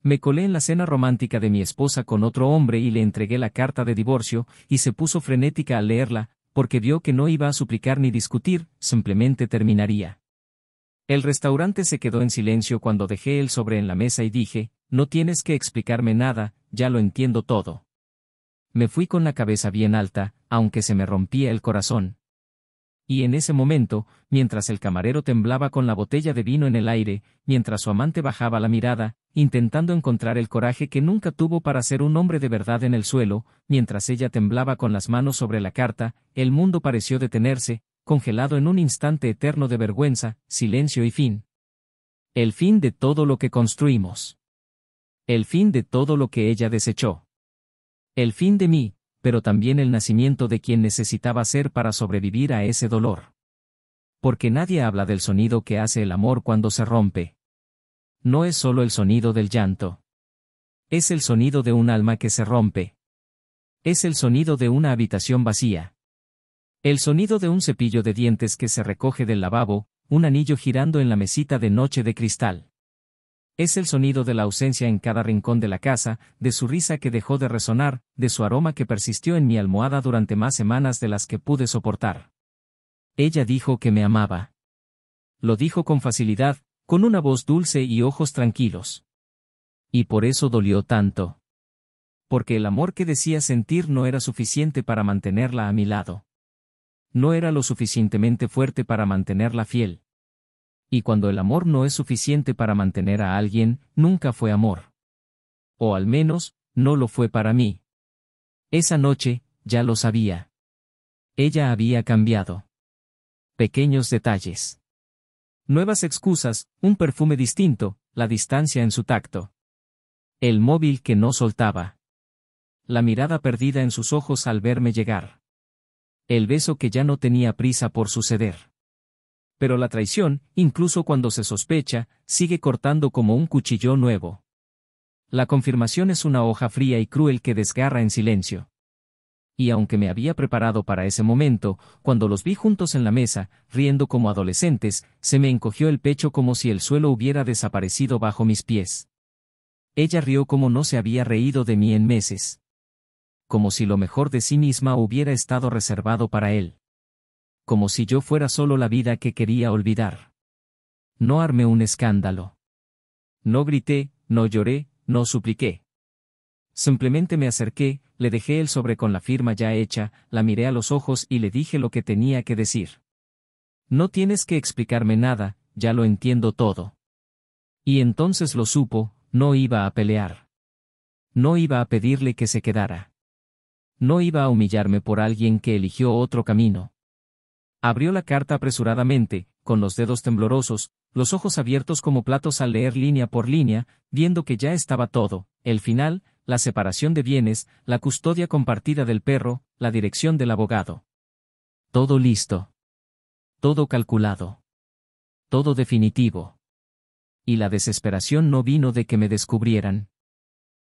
Me colé en la cena romántica de mi esposa con otro hombre y le entregué la carta de divorcio, y se puso frenética al leerla, porque vio que no iba a suplicar ni discutir, simplemente terminaría. El restaurante se quedó en silencio cuando dejé el sobre en la mesa y dije, no tienes que explicarme nada, ya lo entiendo todo. Me fui con la cabeza bien alta, aunque se me rompía el corazón. Y en ese momento, mientras el camarero temblaba con la botella de vino en el aire, mientras su amante bajaba la mirada, intentando encontrar el coraje que nunca tuvo para ser un hombre de verdad en el suelo, mientras ella temblaba con las manos sobre la carta, el mundo pareció detenerse, congelado en un instante eterno de vergüenza, silencio y fin. El fin de todo lo que construimos. El fin de todo lo que ella desechó. El fin de mí, pero también el nacimiento de quien necesitaba ser para sobrevivir a ese dolor. Porque nadie habla del sonido que hace el amor cuando se rompe. No es solo el sonido del llanto. Es el sonido de un alma que se rompe. Es el sonido de una habitación vacía. El sonido de un cepillo de dientes que se recoge del lavabo, un anillo girando en la mesita de noche de cristal. Es el sonido de la ausencia en cada rincón de la casa, de su risa que dejó de resonar, de su aroma que persistió en mi almohada durante más semanas de las que pude soportar. Ella dijo que me amaba. Lo dijo con facilidad, con una voz dulce y ojos tranquilos. Y por eso dolió tanto. Porque el amor que decía sentir no era suficiente para mantenerla a mi lado. No era lo suficientemente fuerte para mantenerla fiel. Y cuando el amor no es suficiente para mantener a alguien, nunca fue amor. O al menos, no lo fue para mí. Esa noche, ya lo sabía. Ella había cambiado. Pequeños detalles. Nuevas excusas, un perfume distinto, la distancia en su tacto. El móvil que no soltaba. La mirada perdida en sus ojos al verme llegar. El beso que ya no tenía prisa por suceder. Pero la traición, incluso cuando se sospecha, sigue cortando como un cuchillo nuevo. La confirmación es una hoja fría y cruel que desgarra en silencio. Y aunque me había preparado para ese momento, cuando los vi juntos en la mesa, riendo como adolescentes, se me encogió el pecho como si el suelo hubiera desaparecido bajo mis pies. Ella rió como no se había reído de mí en meses. Como si lo mejor de sí misma hubiera estado reservado para él. Como si yo fuera solo la vida que quería olvidar. No armé un escándalo. No grité, no lloré, no supliqué. Simplemente me acerqué, le dejé el sobre con la firma ya hecha, la miré a los ojos y le dije lo que tenía que decir. No tienes que explicarme nada, ya lo entiendo todo. Y entonces lo supo, no iba a pelear. No iba a pedirle que se quedara. No iba a humillarme por alguien que eligió otro camino. Abrió la carta apresuradamente, con los dedos temblorosos, los ojos abiertos como platos al leer línea por línea, viendo que ya estaba todo, el final, la separación de bienes, la custodia compartida del perro, la dirección del abogado. Todo listo. Todo calculado. Todo definitivo. Y la desesperación no vino de que me descubrieran.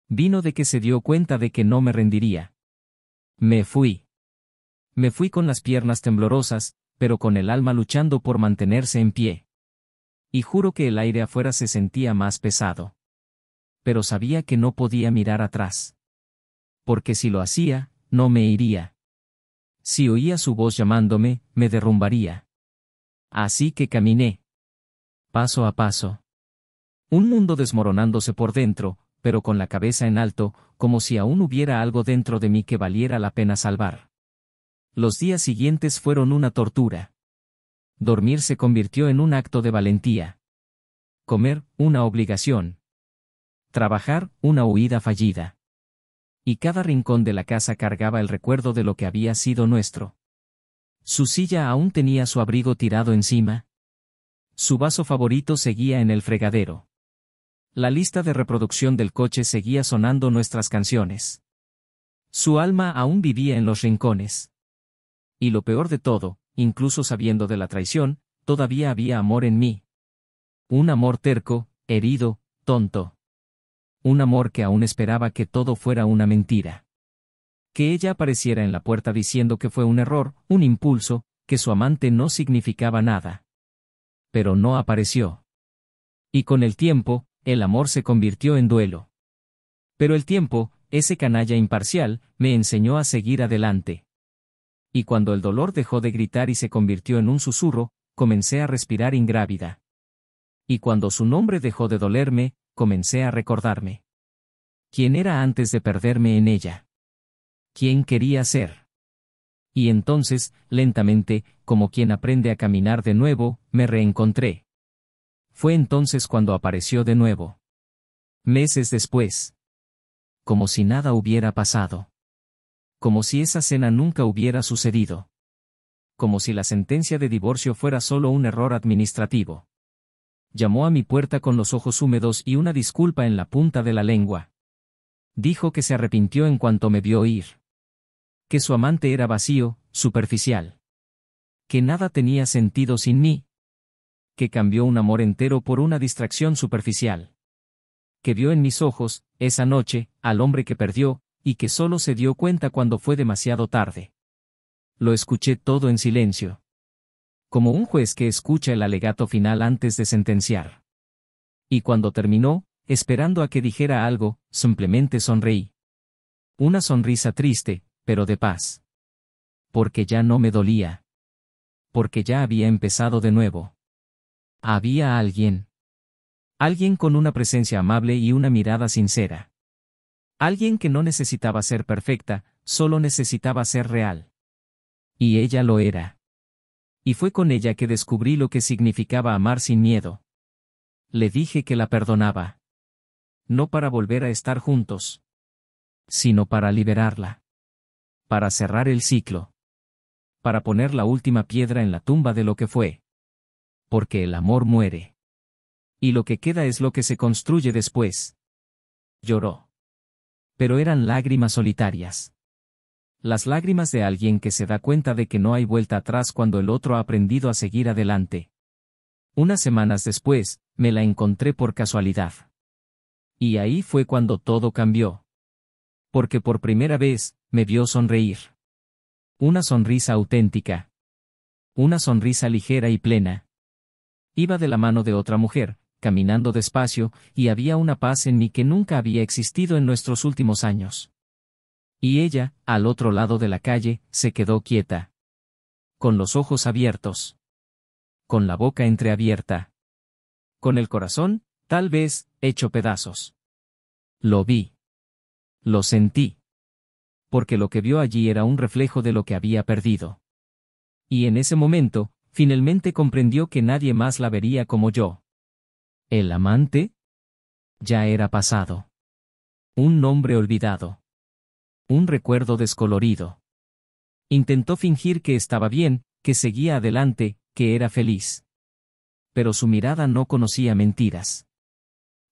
Vino de que se dio cuenta de que no me rendiría. Me fui. Me fui con las piernas temblorosas, pero con el alma luchando por mantenerse en pie. Y juro que el aire afuera se sentía más pesado. Pero sabía que no podía mirar atrás. Porque si lo hacía, no me iría. Si oía su voz llamándome, me derrumbaría. Así que caminé. Paso a paso. Un mundo desmoronándose por dentro, pero con la cabeza en alto, como si aún hubiera algo dentro de mí que valiera la pena salvar. Los días siguientes fueron una tortura. Dormir se convirtió en un acto de valentía. Comer, una obligación. Trabajar, una huida fallida. Y cada rincón de la casa cargaba el recuerdo de lo que había sido nuestro. Su silla aún tenía su abrigo tirado encima. Su vaso favorito seguía en el fregadero. La lista de reproducción del coche seguía sonando nuestras canciones. Su alma aún vivía en los rincones. Y lo peor de todo, incluso sabiendo de la traición, todavía había amor en mí. Un amor terco, herido, tonto. Un amor que aún esperaba que todo fuera una mentira. Que ella apareciera en la puerta diciendo que fue un error, un impulso, que su amante no significaba nada. Pero no apareció. Y con el tiempo, el amor se convirtió en duelo. Pero el tiempo, ese canalla imparcial, me enseñó a seguir adelante. Y cuando el dolor dejó de gritar y se convirtió en un susurro, comencé a respirar ingrávida. Y cuando su nombre dejó de dolerme, comencé a recordarme. ¿Quién era antes de perderme en ella? ¿Quién quería ser? Y entonces, lentamente, como quien aprende a caminar de nuevo, me reencontré. Fue entonces cuando apareció de nuevo. Meses después. Como si nada hubiera pasado. Como si esa cena nunca hubiera sucedido. Como si la sentencia de divorcio fuera solo un error administrativo. Llamó a mi puerta con los ojos húmedos y una disculpa en la punta de la lengua. Dijo que se arrepintió en cuanto me vio ir. Que su amante era vacío, superficial. Que nada tenía sentido sin mí. Que cambió un amor entero por una distracción superficial. Que vio en mis ojos, esa noche, al hombre que perdió, y que solo se dio cuenta cuando fue demasiado tarde. Lo escuché todo en silencio. Como un juez que escucha el alegato final antes de sentenciar. Y cuando terminó, esperando a que dijera algo, simplemente sonreí. Una sonrisa triste, pero de paz. Porque ya no me dolía. Porque ya había empezado de nuevo. Había alguien. Alguien con una presencia amable y una mirada sincera. Alguien que no necesitaba ser perfecta, solo necesitaba ser real. Y ella lo era. Y fue con ella que descubrí lo que significaba amar sin miedo. Le dije que la perdonaba. No para volver a estar juntos, sino para liberarla. Para cerrar el ciclo. Para poner la última piedra en la tumba de lo que fue. Porque el amor muere. Y lo que queda es lo que se construye después. Lloró. Pero eran lágrimas solitarias. Las lágrimas de alguien que se da cuenta de que no hay vuelta atrás cuando el otro ha aprendido a seguir adelante. Unas semanas después, me la encontré por casualidad. Y ahí fue cuando todo cambió. Porque por primera vez, me vio sonreír. Una sonrisa auténtica. Una sonrisa ligera y plena. Iba de la mano de otra mujer, caminando despacio, y había una paz en mí que nunca había existido en nuestros últimos años. Y ella, al otro lado de la calle, se quedó quieta. Con los ojos abiertos. Con la boca entreabierta. Con el corazón, tal vez, hecho pedazos. Lo vi. Lo sentí. Porque lo que vio allí era un reflejo de lo que había perdido. Y en ese momento, finalmente comprendió que nadie más la vería como yo. ¿El amante? Ya era pasado. Un nombre olvidado. Un recuerdo descolorido. Intentó fingir que estaba bien, que seguía adelante, que era feliz. Pero su mirada no conocía mentiras.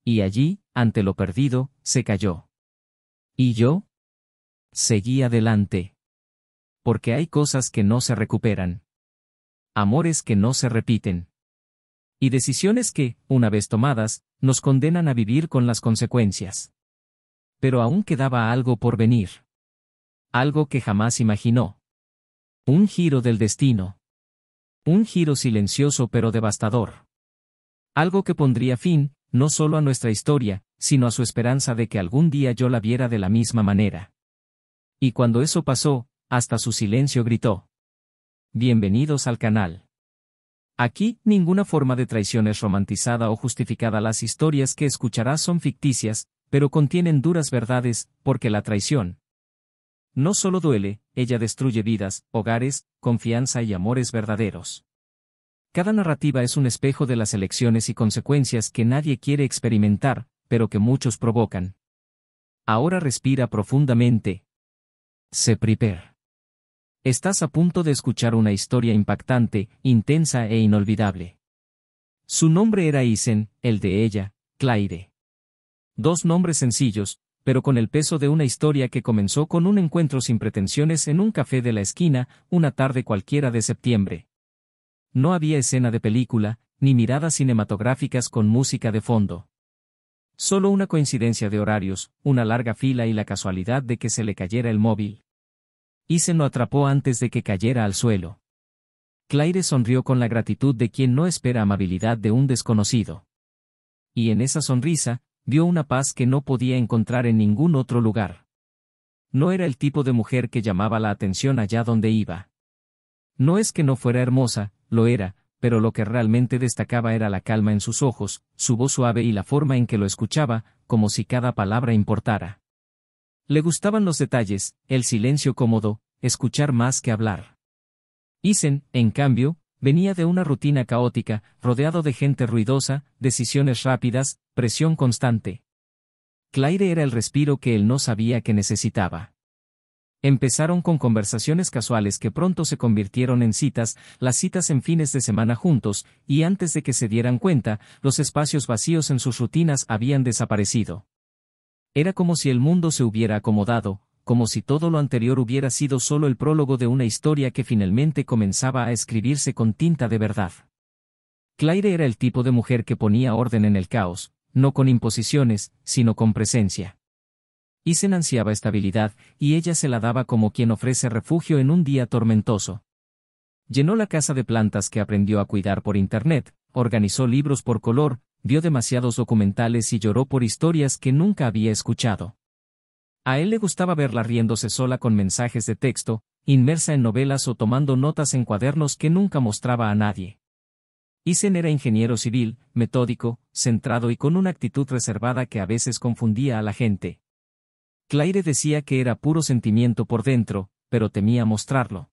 Y allí, ante lo perdido, se cayó. ¿Y yo? Seguí adelante. Porque hay cosas que no se recuperan. Amores que no se repiten. Y decisiones que, una vez tomadas, nos condenan a vivir con las consecuencias. Pero aún quedaba algo por venir. Algo que jamás imaginó. Un giro del destino. Un giro silencioso pero devastador. Algo que pondría fin, no solo a nuestra historia, sino a su esperanza de que algún día yo la viera de la misma manera. Y cuando eso pasó, hasta su silencio gritó. Bienvenidos al canal. Aquí, ninguna forma de traición es romantizada o justificada. Las historias que escucharás son ficticias, pero contienen duras verdades, porque la traición no solo duele, ella destruye vidas, hogares, confianza y amores verdaderos. Cada narrativa es un espejo de las elecciones y consecuencias que nadie quiere experimentar, pero que muchos provocan. Ahora respira profundamente. Se prepara. Estás a punto de escuchar una historia impactante, intensa e inolvidable. Su nombre era Isen, el de ella, Claire. Dos nombres sencillos, pero con el peso de una historia que comenzó con un encuentro sin pretensiones en un café de la esquina, una tarde cualquiera de septiembre. No había escena de película, ni miradas cinematográficas con música de fondo. Solo una coincidencia de horarios, una larga fila y la casualidad de que se le cayera el móvil. Isen lo atrapó antes de que cayera al suelo. Claire sonrió con la gratitud de quien no espera amabilidad de un desconocido. Y en esa sonrisa, vio una paz que no podía encontrar en ningún otro lugar. No era el tipo de mujer que llamaba la atención allá donde iba. No es que no fuera hermosa, lo era, pero lo que realmente destacaba era la calma en sus ojos, su voz suave y la forma en que lo escuchaba, como si cada palabra importara. Le gustaban los detalles, el silencio cómodo, escuchar más que hablar. Isen, en cambio, venía de una rutina caótica, rodeado de gente ruidosa, decisiones rápidas, presión constante. Claire era el respiro que él no sabía que necesitaba. Empezaron con conversaciones casuales que pronto se convirtieron en citas, las citas en fines de semana juntos, y antes de que se dieran cuenta, los espacios vacíos en sus rutinas habían desaparecido. Era como si el mundo se hubiera acomodado, como si todo lo anterior hubiera sido solo el prólogo de una historia que finalmente comenzaba a escribirse con tinta de verdad. Claire era el tipo de mujer que ponía orden en el caos, no con imposiciones, sino con presencia. Isen ansiaba estabilidad, y ella se la daba como quien ofrece refugio en un día tormentoso. Llenó la casa de plantas que aprendió a cuidar por internet, organizó libros por color, vio demasiados documentales y lloró por historias que nunca había escuchado. A él le gustaba verla riéndose sola con mensajes de texto, inmersa en novelas o tomando notas en cuadernos que nunca mostraba a nadie. Isen era ingeniero civil, metódico, centrado y con una actitud reservada que a veces confundía a la gente. Claire decía que era puro sentimiento por dentro, pero temía mostrarlo.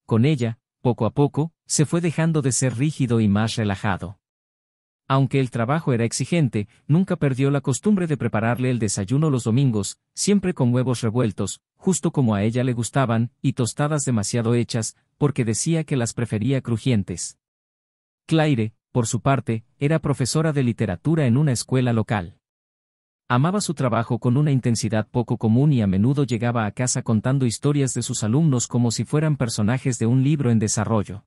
Con ella, poco a poco, se fue dejando de ser rígido y más relajado. Aunque el trabajo era exigente, nunca perdió la costumbre de prepararle el desayuno los domingos, siempre con huevos revueltos, justo como a ella le gustaban, y tostadas demasiado hechas, porque decía que las prefería crujientes. Claire, por su parte, era profesora de literatura en una escuela local. Amaba su trabajo con una intensidad poco común y a menudo llegaba a casa contando historias de sus alumnos como si fueran personajes de un libro en desarrollo.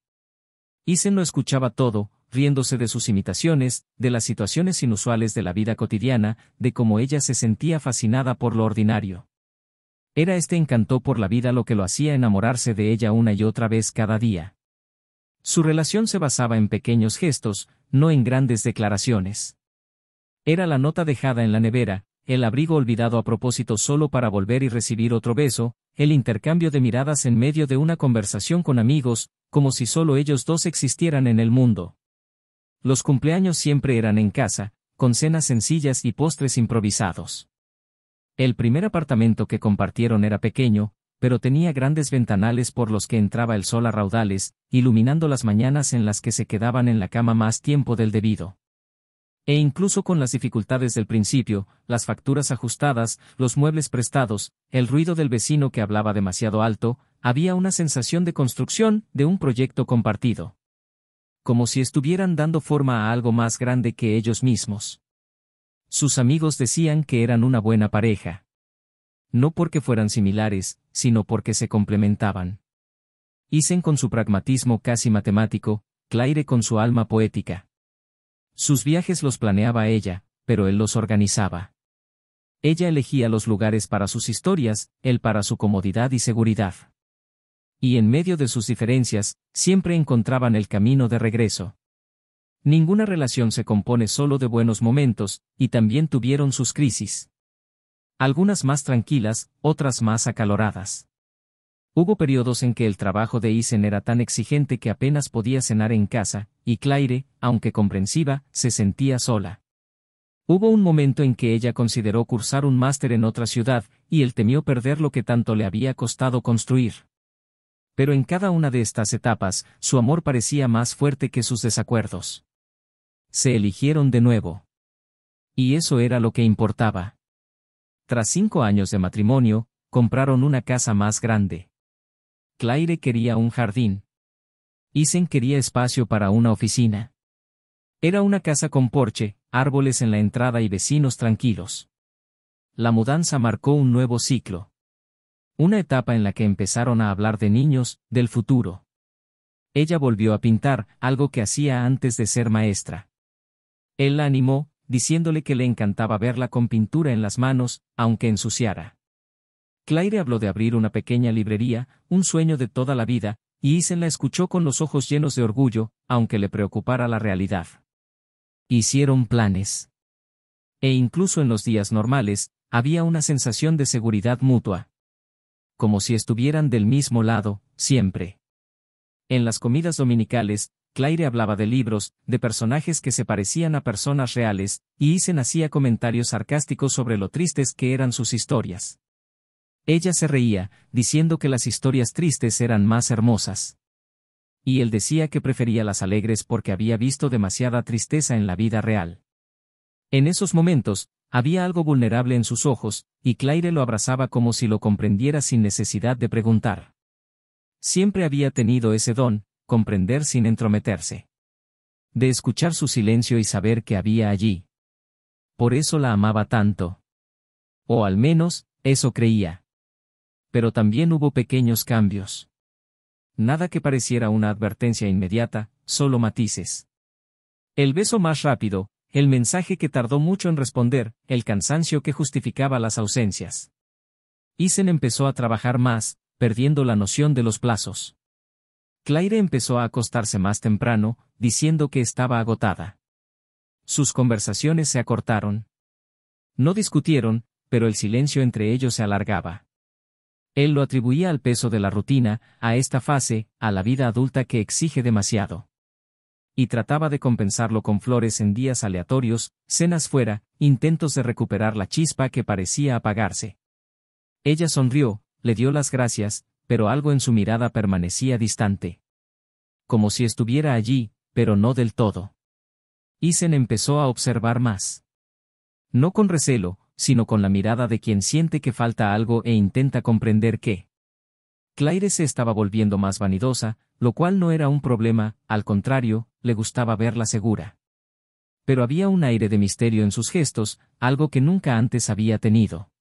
Isen lo escuchaba todo, riéndose de sus imitaciones, de las situaciones inusuales de la vida cotidiana, de cómo ella se sentía fascinada por lo ordinario. Era este encanto por la vida lo que lo hacía enamorarse de ella una y otra vez cada día. Su relación se basaba en pequeños gestos, no en grandes declaraciones. Era la nota dejada en la nevera, el abrigo olvidado a propósito solo para volver y recibir otro beso, el intercambio de miradas en medio de una conversación con amigos, como si solo ellos dos existieran en el mundo. Los cumpleaños siempre eran en casa, con cenas sencillas y postres improvisados. El primer apartamento que compartieron era pequeño, pero tenía grandes ventanales por los que entraba el sol a raudales, iluminando las mañanas en las que se quedaban en la cama más tiempo del debido. E incluso con las dificultades del principio, las facturas ajustadas, los muebles prestados, el ruido del vecino que hablaba demasiado alto, había una sensación de construcción, de un proyecto compartido. Como si estuvieran dando forma a algo más grande que ellos mismos. Sus amigos decían que eran una buena pareja. No porque fueran similares, sino porque se complementaban. Isen con su pragmatismo casi matemático, Claire con su alma poética. Sus viajes los planeaba ella, pero él los organizaba. Ella elegía los lugares para sus historias, él para su comodidad y seguridad. Y en medio de sus diferencias, siempre encontraban el camino de regreso. Ninguna relación se compone solo de buenos momentos, y también tuvieron sus crisis. Algunas más tranquilas, otras más acaloradas. Hubo periodos en que el trabajo de Isen era tan exigente que apenas podía cenar en casa, y Claire, aunque comprensiva, se sentía sola. Hubo un momento en que ella consideró cursar un máster en otra ciudad, y él temió perder lo que tanto le había costado construir. Pero en cada una de estas etapas, su amor parecía más fuerte que sus desacuerdos. Se eligieron de nuevo. Y eso era lo que importaba. Tras 5 años de matrimonio, compraron una casa más grande. Claire quería un jardín. Isen quería espacio para una oficina. Era una casa con porche, árboles en la entrada y vecinos tranquilos. La mudanza marcó un nuevo ciclo. Una etapa en la que empezaron a hablar de niños, del futuro. Ella volvió a pintar, algo que hacía antes de ser maestra. Él la animó, diciéndole que le encantaba verla con pintura en las manos, aunque ensuciara. Claire habló de abrir una pequeña librería, un sueño de toda la vida, y Isen la escuchó con los ojos llenos de orgullo, aunque le preocupara la realidad. Hicieron planes. E incluso en los días normales, había una sensación de seguridad mutua. Como si estuvieran del mismo lado, siempre. En las comidas dominicales, Claire hablaba de libros, de personajes que se parecían a personas reales, y Isen hacía comentarios sarcásticos sobre lo tristes que eran sus historias. Ella se reía, diciendo que las historias tristes eran más hermosas. Y él decía que prefería las alegres porque había visto demasiada tristeza en la vida real. En esos momentos, había algo vulnerable en sus ojos, y Claire lo abrazaba como si lo comprendiera sin necesidad de preguntar. Siempre había tenido ese don, comprender sin entrometerse. De escuchar su silencio y saber que había allí. Por eso la amaba tanto. O al menos, eso creía. Pero también hubo pequeños cambios. Nada que pareciera una advertencia inmediata, solo matices. El beso más rápido, el mensaje que tardó mucho en responder, el cansancio que justificaba las ausencias. Isen empezó a trabajar más, perdiendo la noción de los plazos. Claire empezó a acostarse más temprano, diciendo que estaba agotada. Sus conversaciones se acortaron. No discutieron, pero el silencio entre ellos se alargaba. Él lo atribuía al peso de la rutina, a esta fase, a la vida adulta que exige demasiado. Y trataba de compensarlo con flores en días aleatorios, cenas fuera, intentos de recuperar la chispa que parecía apagarse. Ella sonrió, le dio las gracias, pero algo en su mirada permanecía distante. Como si estuviera allí, pero no del todo. Isen empezó a observar más. No con recelo, sino con la mirada de quien siente que falta algo e intenta comprender qué. Claire se estaba volviendo más vanidosa, lo cual no era un problema, al contrario, le gustaba verla segura. Pero había un aire de misterio en sus gestos, algo que nunca antes había tenido.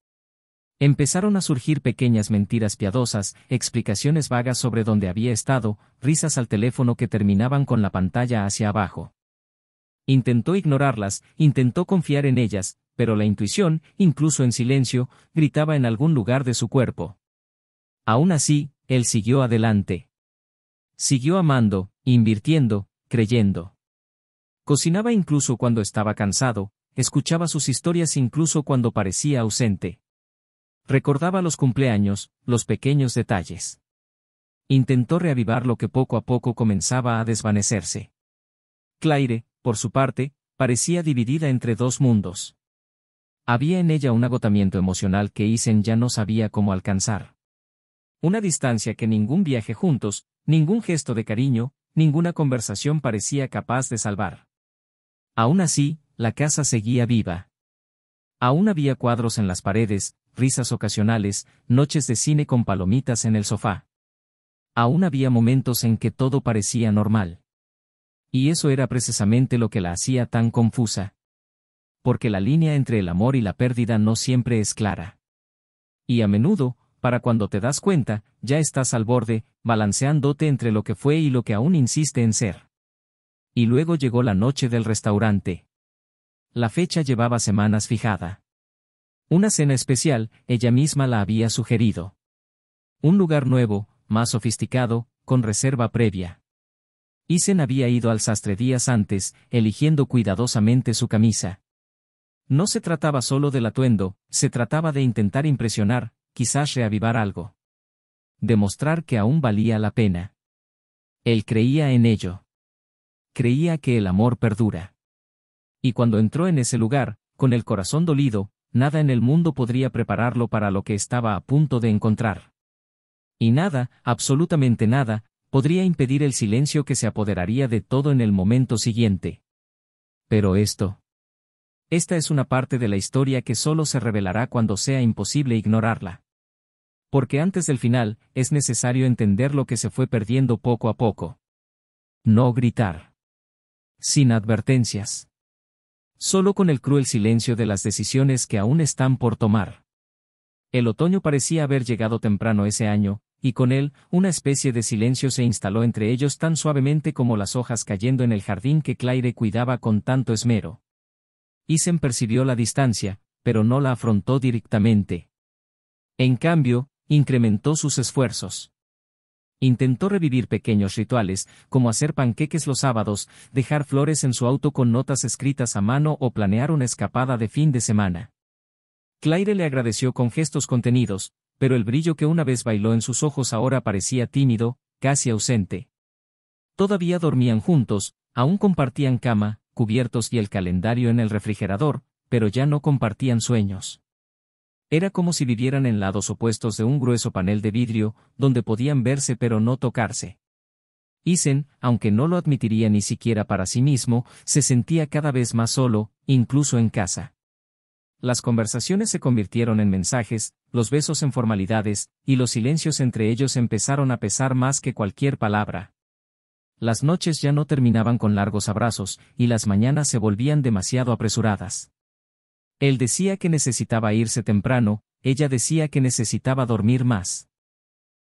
Empezaron a surgir pequeñas mentiras piadosas, explicaciones vagas sobre dónde había estado, risas al teléfono que terminaban con la pantalla hacia abajo. Intentó ignorarlas, intentó confiar en ellas, pero la intuición, incluso en silencio, gritaba en algún lugar de su cuerpo. Aún así, él siguió adelante. Siguió amando, invirtiendo, creyendo. Cocinaba incluso cuando estaba cansado, escuchaba sus historias incluso cuando parecía ausente. Recordaba los cumpleaños, los pequeños detalles. Intentó reavivar lo que poco a poco comenzaba a desvanecerse. Claire, por su parte, parecía dividida entre dos mundos. Había en ella un agotamiento emocional que Isen ya no sabía cómo alcanzar. Una distancia que ningún viaje juntos, ningún gesto de cariño, ninguna conversación parecía capaz de salvar. Aún así, la casa seguía viva. Aún había cuadros en las paredes, risas ocasionales, noches de cine con palomitas en el sofá. Aún había momentos en que todo parecía normal. Y eso era precisamente lo que la hacía tan confusa. Porque la línea entre el amor y la pérdida no siempre es clara. Y a menudo, para cuando te das cuenta, ya estás al borde, balanceándote entre lo que fue y lo que aún insiste en ser. Y luego llegó la noche del restaurante. La fecha llevaba semanas fijada. Una cena especial, ella misma la había sugerido. Un lugar nuevo, más sofisticado, con reserva previa. Isen había ido al sastre días antes, eligiendo cuidadosamente su camisa. No se trataba solo del atuendo, se trataba de intentar impresionar, quizás reavivar algo. Demostrar que aún valía la pena. Él creía en ello. Creía que el amor perdura. Y cuando entró en ese lugar, con el corazón dolido, nada en el mundo podría prepararlo para lo que estaba a punto de encontrar. Y nada, absolutamente nada, podría impedir el silencio que se apoderaría de todo en el momento siguiente. Pero esta es una parte de la historia que solo se revelará cuando sea imposible ignorarla. Porque antes del final, es necesario entender lo que se fue perdiendo poco a poco. No gritar. Sin advertencias. Solo con el cruel silencio de las decisiones que aún están por tomar. El otoño parecía haber llegado temprano ese año, y con él, una especie de silencio se instaló entre ellos tan suavemente como las hojas cayendo en el jardín que Claire cuidaba con tanto esmero. Isen percibió la distancia, pero no la afrontó directamente. En cambio, incrementó sus esfuerzos. Intentó revivir pequeños rituales, como hacer panqueques los sábados, dejar flores en su auto con notas escritas a mano o planear una escapada de fin de semana. Claire le agradeció con gestos contenidos, pero el brillo que una vez bailó en sus ojos ahora parecía tímido, casi ausente. Todavía dormían juntos, aún compartían cama, cubiertos y el calendario en el refrigerador, pero ya no compartían sueños. Era como si vivieran en lados opuestos de un grueso panel de vidrio, donde podían verse pero no tocarse. Isen, aunque no lo admitiría ni siquiera para sí mismo, se sentía cada vez más solo, incluso en casa. Las conversaciones se convirtieron en mensajes, los besos en formalidades, y los silencios entre ellos empezaron a pesar más que cualquier palabra. Las noches ya no terminaban con largos abrazos, y las mañanas se volvían demasiado apresuradas. Él decía que necesitaba irse temprano, ella decía que necesitaba dormir más.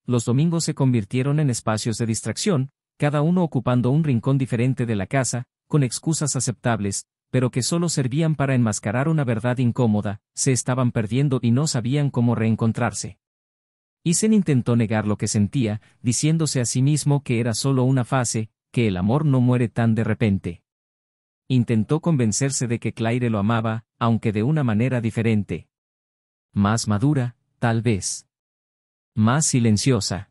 Los domingos se convirtieron en espacios de distracción, cada uno ocupando un rincón diferente de la casa, con excusas aceptables, pero que solo servían para enmascarar una verdad incómoda, se estaban perdiendo y no sabían cómo reencontrarse. Isen intentó negar lo que sentía, diciéndose a sí mismo que era solo una fase, que el amor no muere tan de repente. Intentó convencerse de que Claire lo amaba, aunque de una manera diferente. Más madura, tal vez. Más silenciosa.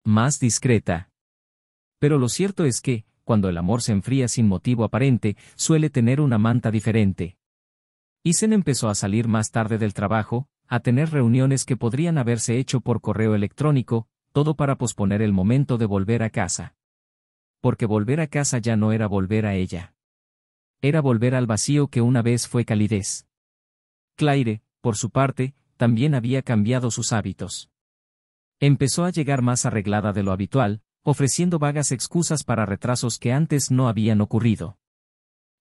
Más discreta. Pero lo cierto es que, cuando el amor se enfría sin motivo aparente, suele tener una manta diferente. Isen empezó a salir más tarde del trabajo, a tener reuniones que podrían haberse hecho por correo electrónico, todo para posponer el momento de volver a casa. Porque volver a casa ya no era volver a ella. Era volver al vacío que una vez fue calidez. Claire, por su parte, también había cambiado sus hábitos. Empezó a llegar más arreglada de lo habitual, ofreciendo vagas excusas para retrasos que antes no habían ocurrido.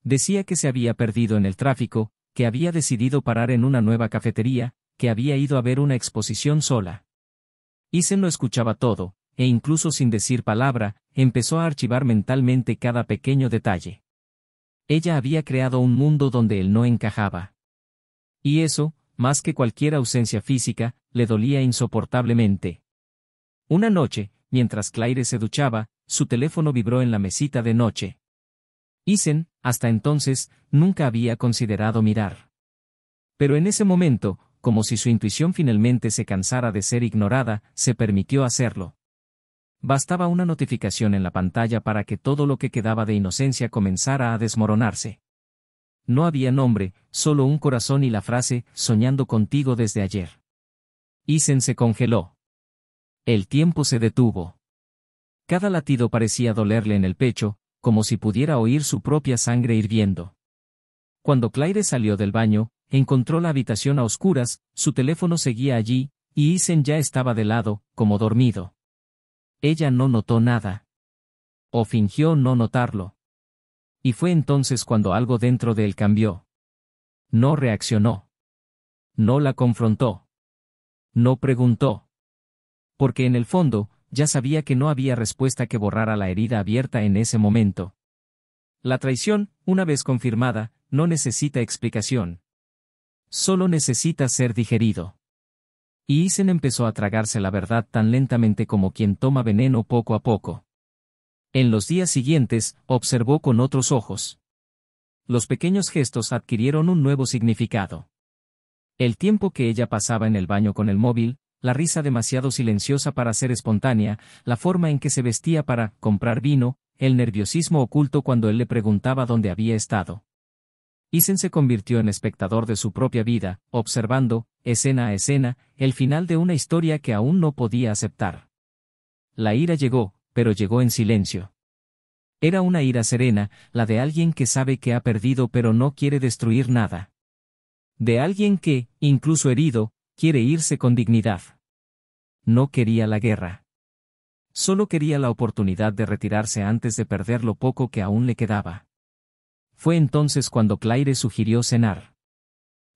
Decía que se había perdido en el tráfico, que había decidido parar en una nueva cafetería, que había ido a ver una exposición sola. Isen lo escuchaba todo, e incluso sin decir palabra, empezó a archivar mentalmente cada pequeño detalle. Ella había creado un mundo donde él no encajaba. Y eso, más que cualquier ausencia física, le dolía insoportablemente. Una noche, mientras Claire se duchaba, su teléfono vibró en la mesita de noche. Isen, hasta entonces, nunca había considerado mirar. Pero en ese momento, como si su intuición finalmente se cansara de ser ignorada, se permitió hacerlo. Bastaba una notificación en la pantalla para que todo lo que quedaba de inocencia comenzara a desmoronarse. No había nombre, solo un corazón y la frase, soñando contigo desde ayer. Isen se congeló. El tiempo se detuvo. Cada latido parecía dolerle en el pecho, como si pudiera oír su propia sangre hirviendo. Cuando Claire salió del baño, encontró la habitación a oscuras, su teléfono seguía allí, y Isen ya estaba de lado, como dormido. Ella no notó nada. O fingió no notarlo. Y fue entonces cuando algo dentro de él cambió. No reaccionó. No la confrontó. No preguntó. Porque en el fondo, ya sabía que no había respuesta que borrara la herida abierta en ese momento. La traición, una vez confirmada, no necesita explicación. Solo necesita ser digerido. Y Isen empezó a tragarse la verdad tan lentamente como quien toma veneno poco a poco. En los días siguientes, observó con otros ojos. Los pequeños gestos adquirieron un nuevo significado. El tiempo que ella pasaba en el baño con el móvil, la risa demasiado silenciosa para ser espontánea, la forma en que se vestía para comprar vino, el nerviosismo oculto cuando él le preguntaba dónde había estado. Isen se convirtió en espectador de su propia vida, observando, escena a escena, el final de una historia que aún no podía aceptar. La ira llegó, pero llegó en silencio. Era una ira serena, la de alguien que sabe que ha perdido pero no quiere destruir nada. De alguien que, incluso herido, quiere irse con dignidad. No quería la guerra. Solo quería la oportunidad de retirarse antes de perder lo poco que aún le quedaba. Fue entonces cuando Claire sugirió cenar.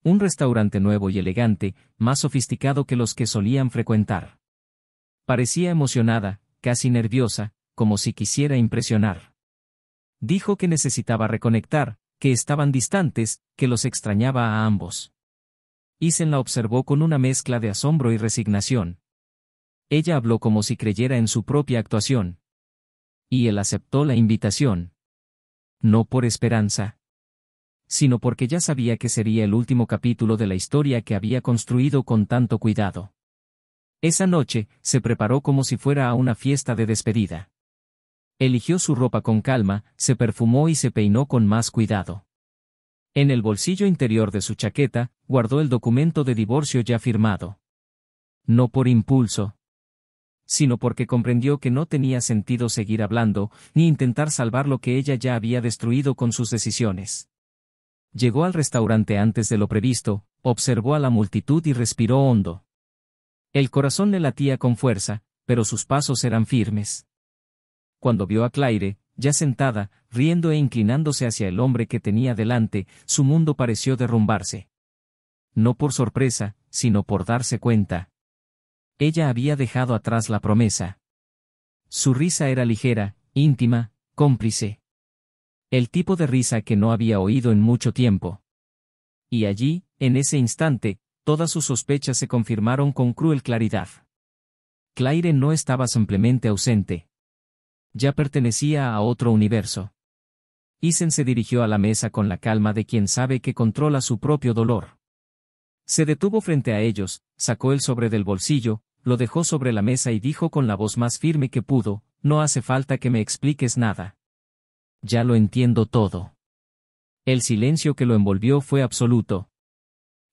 Un restaurante nuevo y elegante, más sofisticado que los que solían frecuentar. Parecía emocionada, casi nerviosa, como si quisiera impresionar. Dijo que necesitaba reconectar, que estaban distantes, que los extrañaba a ambos. Isen la observó con una mezcla de asombro y resignación. Ella habló como si creyera en su propia actuación. Y él aceptó la invitación. No por esperanza, sino porque ya sabía que sería el último capítulo de la historia que había construido con tanto cuidado. Esa noche, se preparó como si fuera a una fiesta de despedida. Eligió su ropa con calma, se perfumó y se peinó con más cuidado. En el bolsillo interior de su chaqueta, guardó el documento de divorcio ya firmado. No por impulso, sino porque comprendió que no tenía sentido seguir hablando, ni intentar salvar lo que ella ya había destruido con sus decisiones. Llegó al restaurante antes de lo previsto, observó a la multitud y respiró hondo. El corazón le latía con fuerza, pero sus pasos eran firmes. Cuando vio a Claire, ya sentada, riendo e inclinándose hacia el hombre que tenía delante, su mundo pareció derrumbarse. No por sorpresa, sino por darse cuenta. Ella había dejado atrás la promesa. Su risa era ligera, íntima, cómplice. El tipo de risa que no había oído en mucho tiempo. Y allí, en ese instante, todas sus sospechas se confirmaron con cruel claridad. Claire no estaba simplemente ausente. Ya pertenecía a otro universo. Isen se dirigió a la mesa con la calma de quien sabe que controla su propio dolor. Se detuvo frente a ellos, sacó el sobre del bolsillo, lo dejó sobre la mesa y dijo con la voz más firme que pudo: no hace falta que me expliques nada. Ya lo entiendo todo. El silencio que lo envolvió fue absoluto.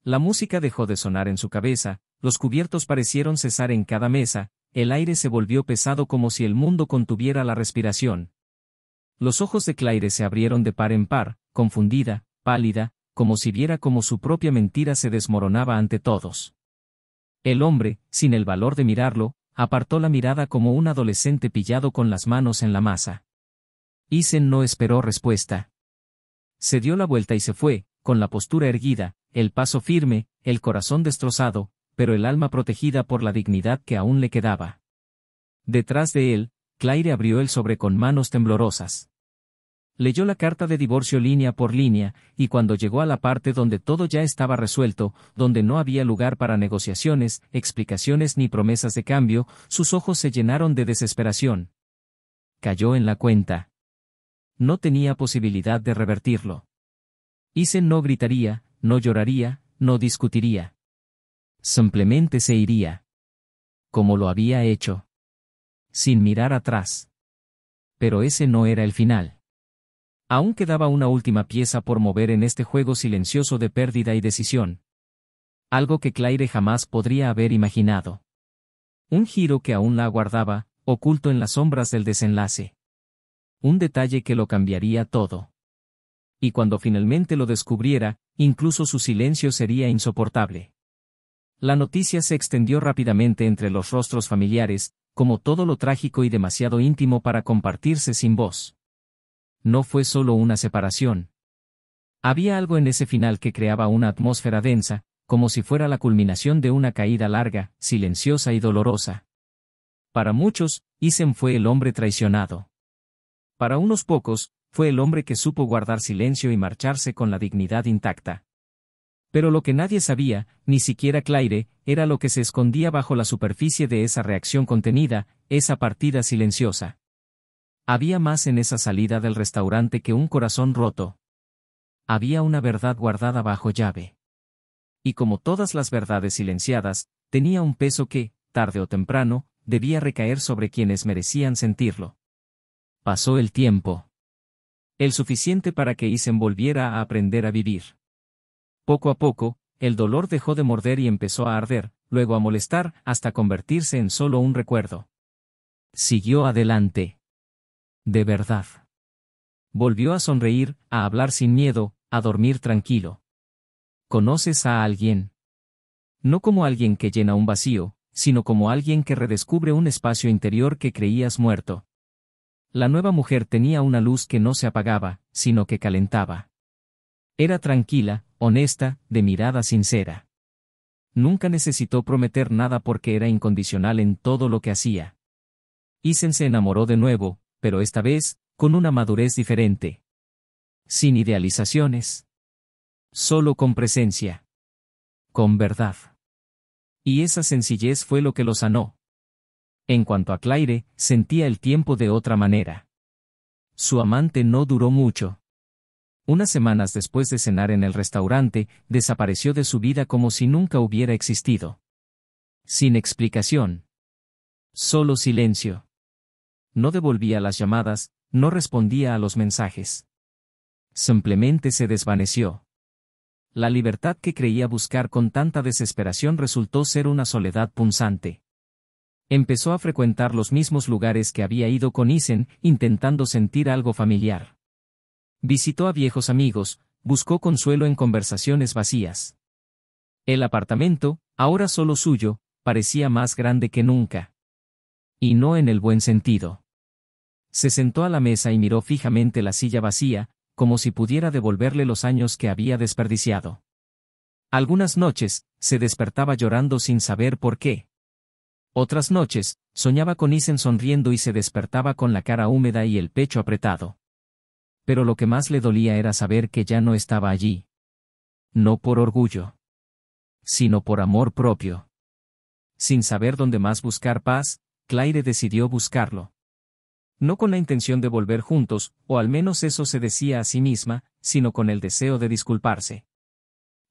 La música dejó de sonar en su cabeza, los cubiertos parecieron cesar en cada mesa, el aire se volvió pesado como si el mundo contuviera la respiración. Los ojos de Claire se abrieron de par en par, confundida, pálida, como si viera cómo su propia mentira se desmoronaba ante todos. El hombre, sin el valor de mirarlo, apartó la mirada como un adolescente pillado con las manos en la masa. Isen no esperó respuesta. Se dio la vuelta y se fue, con la postura erguida, el paso firme, el corazón destrozado, pero el alma protegida por la dignidad que aún le quedaba. Detrás de él, Claire abrió el sobre con manos temblorosas. Leyó la carta de divorcio línea por línea, y cuando llegó a la parte donde todo ya estaba resuelto, donde no había lugar para negociaciones, explicaciones ni promesas de cambio, sus ojos se llenaron de desesperación. Cayó en la cuenta. No tenía posibilidad de revertirlo. Isen no gritaría, no lloraría, no discutiría. Simplemente se iría. Como lo había hecho. Sin mirar atrás. Pero ese no era el final. Aún quedaba una última pieza por mover en este juego silencioso de pérdida y decisión. Algo que Claire jamás podría haber imaginado. Un giro que aún la aguardaba, oculto en las sombras del desenlace. Un detalle que lo cambiaría todo. Y cuando finalmente lo descubriera, incluso su silencio sería insoportable. La noticia se extendió rápidamente entre los rostros familiares, como todo lo trágico y demasiado íntimo para compartirse sin voz. No fue solo una separación. Había algo en ese final que creaba una atmósfera densa, como si fuera la culminación de una caída larga, silenciosa y dolorosa. Para muchos, Isen fue el hombre traicionado. Para unos pocos, fue el hombre que supo guardar silencio y marcharse con la dignidad intacta. Pero lo que nadie sabía, ni siquiera Claire, era lo que se escondía bajo la superficie de esa reacción contenida, esa partida silenciosa. Había más en esa salida del restaurante que un corazón roto. Había una verdad guardada bajo llave. Y como todas las verdades silenciadas, tenía un peso que, tarde o temprano, debía recaer sobre quienes merecían sentirlo. Pasó el tiempo. El suficiente para que Isen volviera a aprender a vivir. Poco a poco, el dolor dejó de morder y empezó a arder, luego a molestar, hasta convertirse en solo un recuerdo. Siguió adelante. De verdad. Volvió a sonreír, a hablar sin miedo, a dormir tranquilo. ¿Conoces a alguien? No como alguien que llena un vacío, sino como alguien que redescubre un espacio interior que creías muerto. La nueva mujer tenía una luz que no se apagaba, sino que calentaba. Era tranquila, honesta, de mirada sincera. Nunca necesitó prometer nada porque era incondicional en todo lo que hacía. Isen se enamoró de nuevo, pero esta vez, con una madurez diferente. Sin idealizaciones. Solo con presencia. Con verdad. Y esa sencillez fue lo que lo sanó. En cuanto a Claire, sentía el tiempo de otra manera. Su amante no duró mucho. Unas semanas después de cenar en el restaurante, desapareció de su vida como si nunca hubiera existido. Sin explicación. Solo silencio. No devolvía las llamadas, no respondía a los mensajes. Simplemente se desvaneció. La libertad que creía buscar con tanta desesperación resultó ser una soledad punzante. Empezó a frecuentar los mismos lugares que había ido con Isen, intentando sentir algo familiar. Visitó a viejos amigos, buscó consuelo en conversaciones vacías. El apartamento, ahora solo suyo, parecía más grande que nunca. Y no en el buen sentido. Se sentó a la mesa y miró fijamente la silla vacía, como si pudiera devolverle los años que había desperdiciado. Algunas noches, se despertaba llorando sin saber por qué. Otras noches, soñaba con Isen sonriendo y se despertaba con la cara húmeda y el pecho apretado. Pero lo que más le dolía era saber que ya no estaba allí. No por orgullo, sino por amor propio. Sin saber dónde más buscar paz, Claire decidió buscarlo. No con la intención de volver juntos, o al menos eso se decía a sí misma, sino con el deseo de disculparse.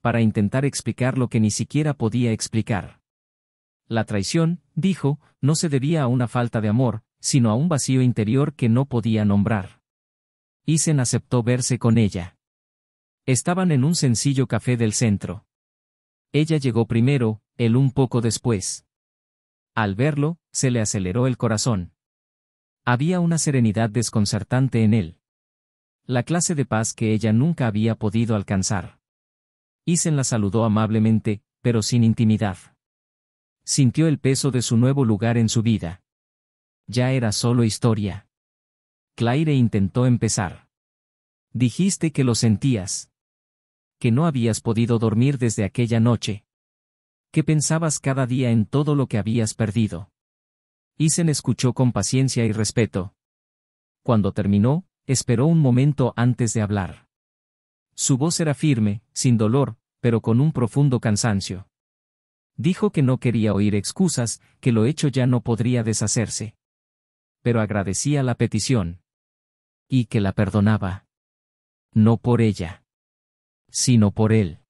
Para intentar explicar lo que ni siquiera podía explicar. La traición, dijo, no se debía a una falta de amor, sino a un vacío interior que no podía nombrar. Isen aceptó verse con ella. Estaban en un sencillo café del centro. Ella llegó primero, él un poco después. Al verlo, se le aceleró el corazón. Había una serenidad desconcertante en él. La clase de paz que ella nunca había podido alcanzar. Isen la saludó amablemente, pero sin intimidad. Sintió el peso de su nuevo lugar en su vida. Ya era solo historia. Claire intentó empezar. Dijiste que lo sentías. Que no habías podido dormir desde aquella noche. Que pensabas cada día en todo lo que habías perdido. Isen escuchó con paciencia y respeto. Cuando terminó, esperó un momento antes de hablar. Su voz era firme, sin dolor, pero con un profundo cansancio. Dijo que no quería oír excusas, que lo hecho ya no podría deshacerse. Pero agradecía la petición. Y que la perdonaba. No por ella. Sino por él.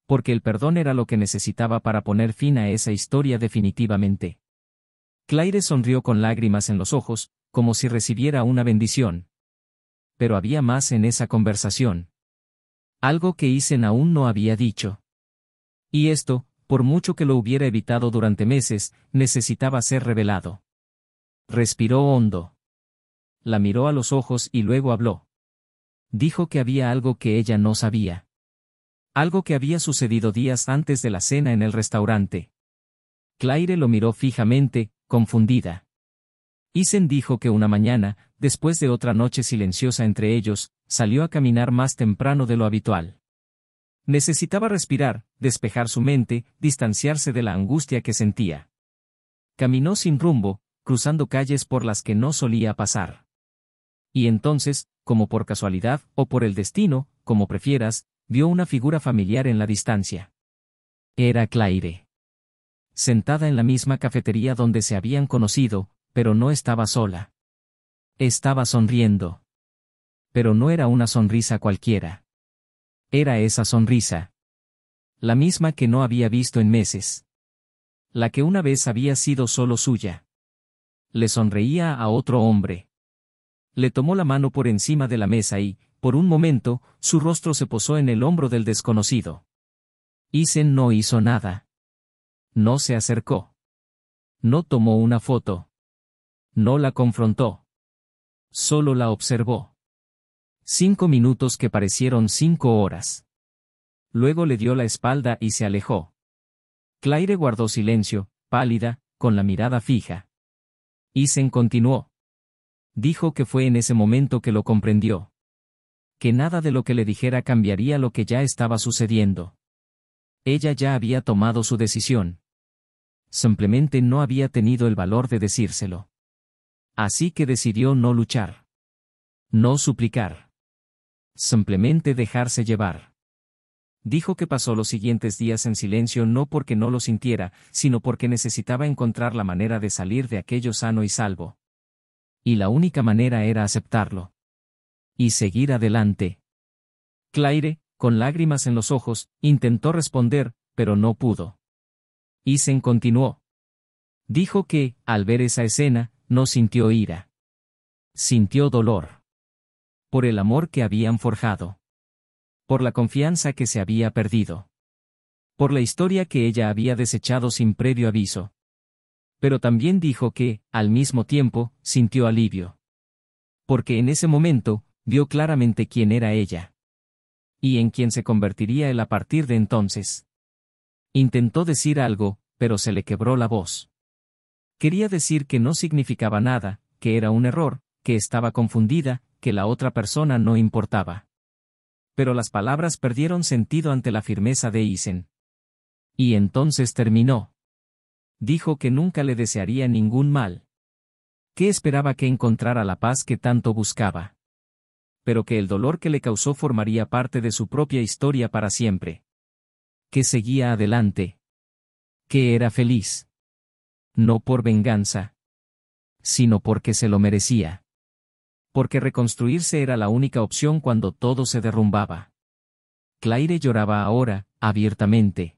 Porque el perdón era lo que necesitaba para poner fin a esa historia definitivamente. Claire sonrió con lágrimas en los ojos, como si recibiera una bendición. Pero había más en esa conversación. Algo que Isen aún no había dicho. Y esto, por mucho que lo hubiera evitado durante meses, necesitaba ser revelado. Respiró hondo. La miró a los ojos y luego habló. Dijo que había algo que ella no sabía. Algo que había sucedido días antes de la cena en el restaurante. Claire lo miró fijamente, confundida. Isen dijo que una mañana, después de otra noche silenciosa entre ellos, salió a caminar más temprano de lo habitual. Necesitaba respirar, despejar su mente, distanciarse de la angustia que sentía. Caminó sin rumbo, cruzando calles por las que no solía pasar. Y entonces, como por casualidad, o por el destino, como prefieras, vio una figura familiar en la distancia. Era Claire. Sentada en la misma cafetería donde se habían conocido, pero no estaba sola. Estaba sonriendo. Pero no era una sonrisa cualquiera. Era esa sonrisa. La misma que no había visto en meses. La que una vez había sido solo suya. Le sonreía a otro hombre. Le tomó la mano por encima de la mesa y, por un momento, su rostro se posó en el hombro del desconocido. Isen no hizo nada. No se acercó. No tomó una foto. No la confrontó. Solo la observó. 5 minutos que parecieron 5 horas. Luego le dio la espalda y se alejó. Claire guardó silencio, pálida, con la mirada fija. Isen continuó. Dijo que fue en ese momento que lo comprendió. Que nada de lo que le dijera cambiaría lo que ya estaba sucediendo. Ella ya había tomado su decisión. Simplemente no había tenido el valor de decírselo. Así que decidió no luchar. No suplicar. Simplemente dejarse llevar. Dijo que pasó los siguientes días en silencio no porque no lo sintiera, sino porque necesitaba encontrar la manera de salir de aquello sano y salvo. Y la única manera era aceptarlo. Y seguir adelante. Claire, con lágrimas en los ojos, intentó responder, pero no pudo. Isen continuó. Dijo que, al ver esa escena, no sintió ira. Sintió dolor. Por el amor que habían forjado. Por la confianza que se había perdido. Por la historia que ella había desechado sin previo aviso. Pero también dijo que, al mismo tiempo, sintió alivio. Porque en ese momento, vio claramente quién era ella. Y en quién se convertiría él a partir de entonces. Intentó decir algo, pero se le quebró la voz. Quería decir que no significaba nada, que era un error, que estaba confundida, que la otra persona no importaba. Pero las palabras perdieron sentido ante la firmeza de Isen. Y entonces terminó. Dijo que nunca le desearía ningún mal. Que esperaba que encontrara la paz que tanto buscaba. Pero que el dolor que le causó formaría parte de su propia historia para siempre. Que seguía adelante. Que era feliz. No por venganza. Sino porque se lo merecía. Porque reconstruirse era la única opción cuando todo se derrumbaba. Claire lloraba ahora, abiertamente.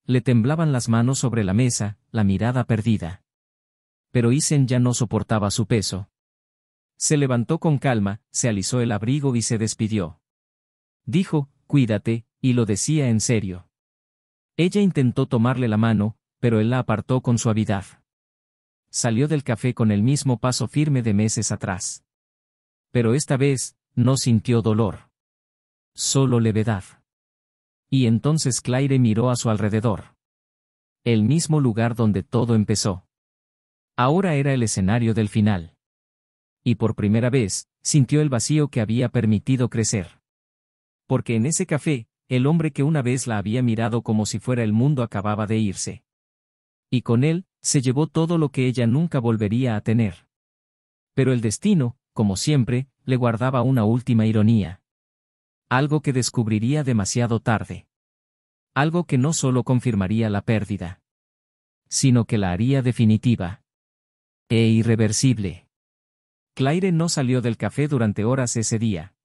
Le temblaban las manos sobre la mesa, la mirada perdida. Pero Isen ya no soportaba su peso. Se levantó con calma, se alisó el abrigo y se despidió. Dijo, cuídate, y lo decía en serio. Ella intentó tomarle la mano, pero él la apartó con suavidad. Salió del café con el mismo paso firme de meses atrás. Pero esta vez, no sintió dolor. Solo levedad. Y entonces Claire miró a su alrededor. El mismo lugar donde todo empezó. Ahora era el escenario del final. Y por primera vez, sintió el vacío que había permitido crecer. Porque en ese café, el hombre que una vez la había mirado como si fuera el mundo acababa de irse. Y con él, se llevó todo lo que ella nunca volvería a tener. Pero el destino, como siempre, le guardaba una última ironía. Algo que descubriría demasiado tarde. Algo que no solo confirmaría la pérdida, sino que la haría definitiva. E irreversible. Claire no salió del café durante horas ese día.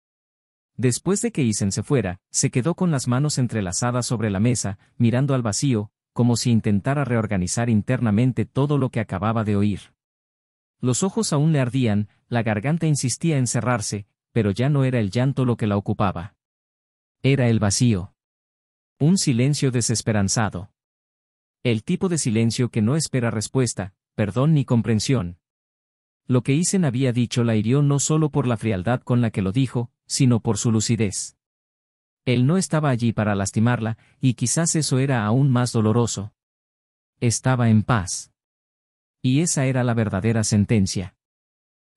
Después de que Isen se fuera, se quedó con las manos entrelazadas sobre la mesa, mirando al vacío, como si intentara reorganizar internamente todo lo que acababa de oír. Los ojos aún le ardían, la garganta insistía en cerrarse, pero ya no era el llanto lo que la ocupaba. Era el vacío. Un silencio desesperanzado. El tipo de silencio que no espera respuesta, perdón ni comprensión. Lo que Isen había dicho la hirió no solo por la frialdad con la que lo dijo, sino por su lucidez. Él no estaba allí para lastimarla, y quizás eso era aún más doloroso. Estaba en paz. Y esa era la verdadera sentencia.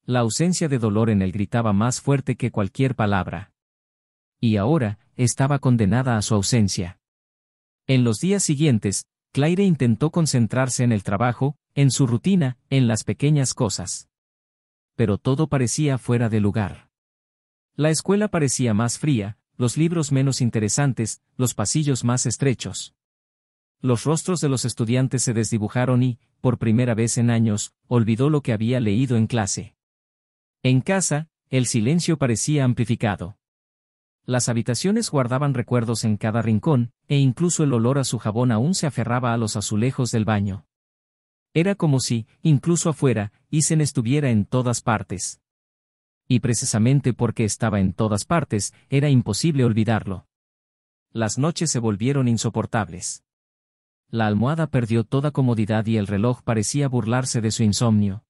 La ausencia de dolor en él gritaba más fuerte que cualquier palabra. Y ahora, estaba condenada a su ausencia. En los días siguientes, Claire intentó concentrarse en el trabajo, en su rutina, en las pequeñas cosas. Pero todo parecía fuera de lugar. La escuela parecía más fría, los libros menos interesantes, los pasillos más estrechos. Los rostros de los estudiantes se desdibujaron y, por primera vez en años, olvidó lo que había leído en clase. En casa, el silencio parecía amplificado. Las habitaciones guardaban recuerdos en cada rincón, e incluso el olor a su jabón aún se aferraba a los azulejos del baño. Era como si, incluso afuera, Isen estuviera en todas partes. Y precisamente porque estaba en todas partes, era imposible olvidarlo. Las noches se volvieron insoportables. La almohada perdió toda comodidad y el reloj parecía burlarse de su insomnio.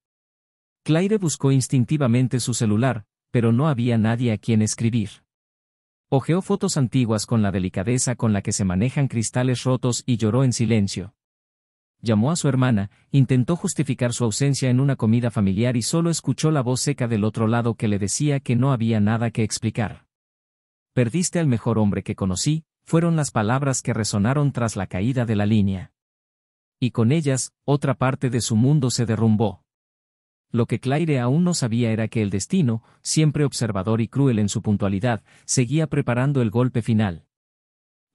Claire buscó instintivamente su celular, pero no había nadie a quien escribir. Hojeó fotos antiguas con la delicadeza con la que se manejan cristales rotos y lloró en silencio. Llamó a su hermana, intentó justificar su ausencia en una comida familiar y solo escuchó la voz seca del otro lado que le decía que no había nada que explicar. Perdiste al mejor hombre que conocí, fueron las palabras que resonaron tras la caída de la línea. Y con ellas, otra parte de su mundo se derrumbó. Lo que Claire aún no sabía era que el destino, siempre observador y cruel en su puntualidad, seguía preparando el golpe final.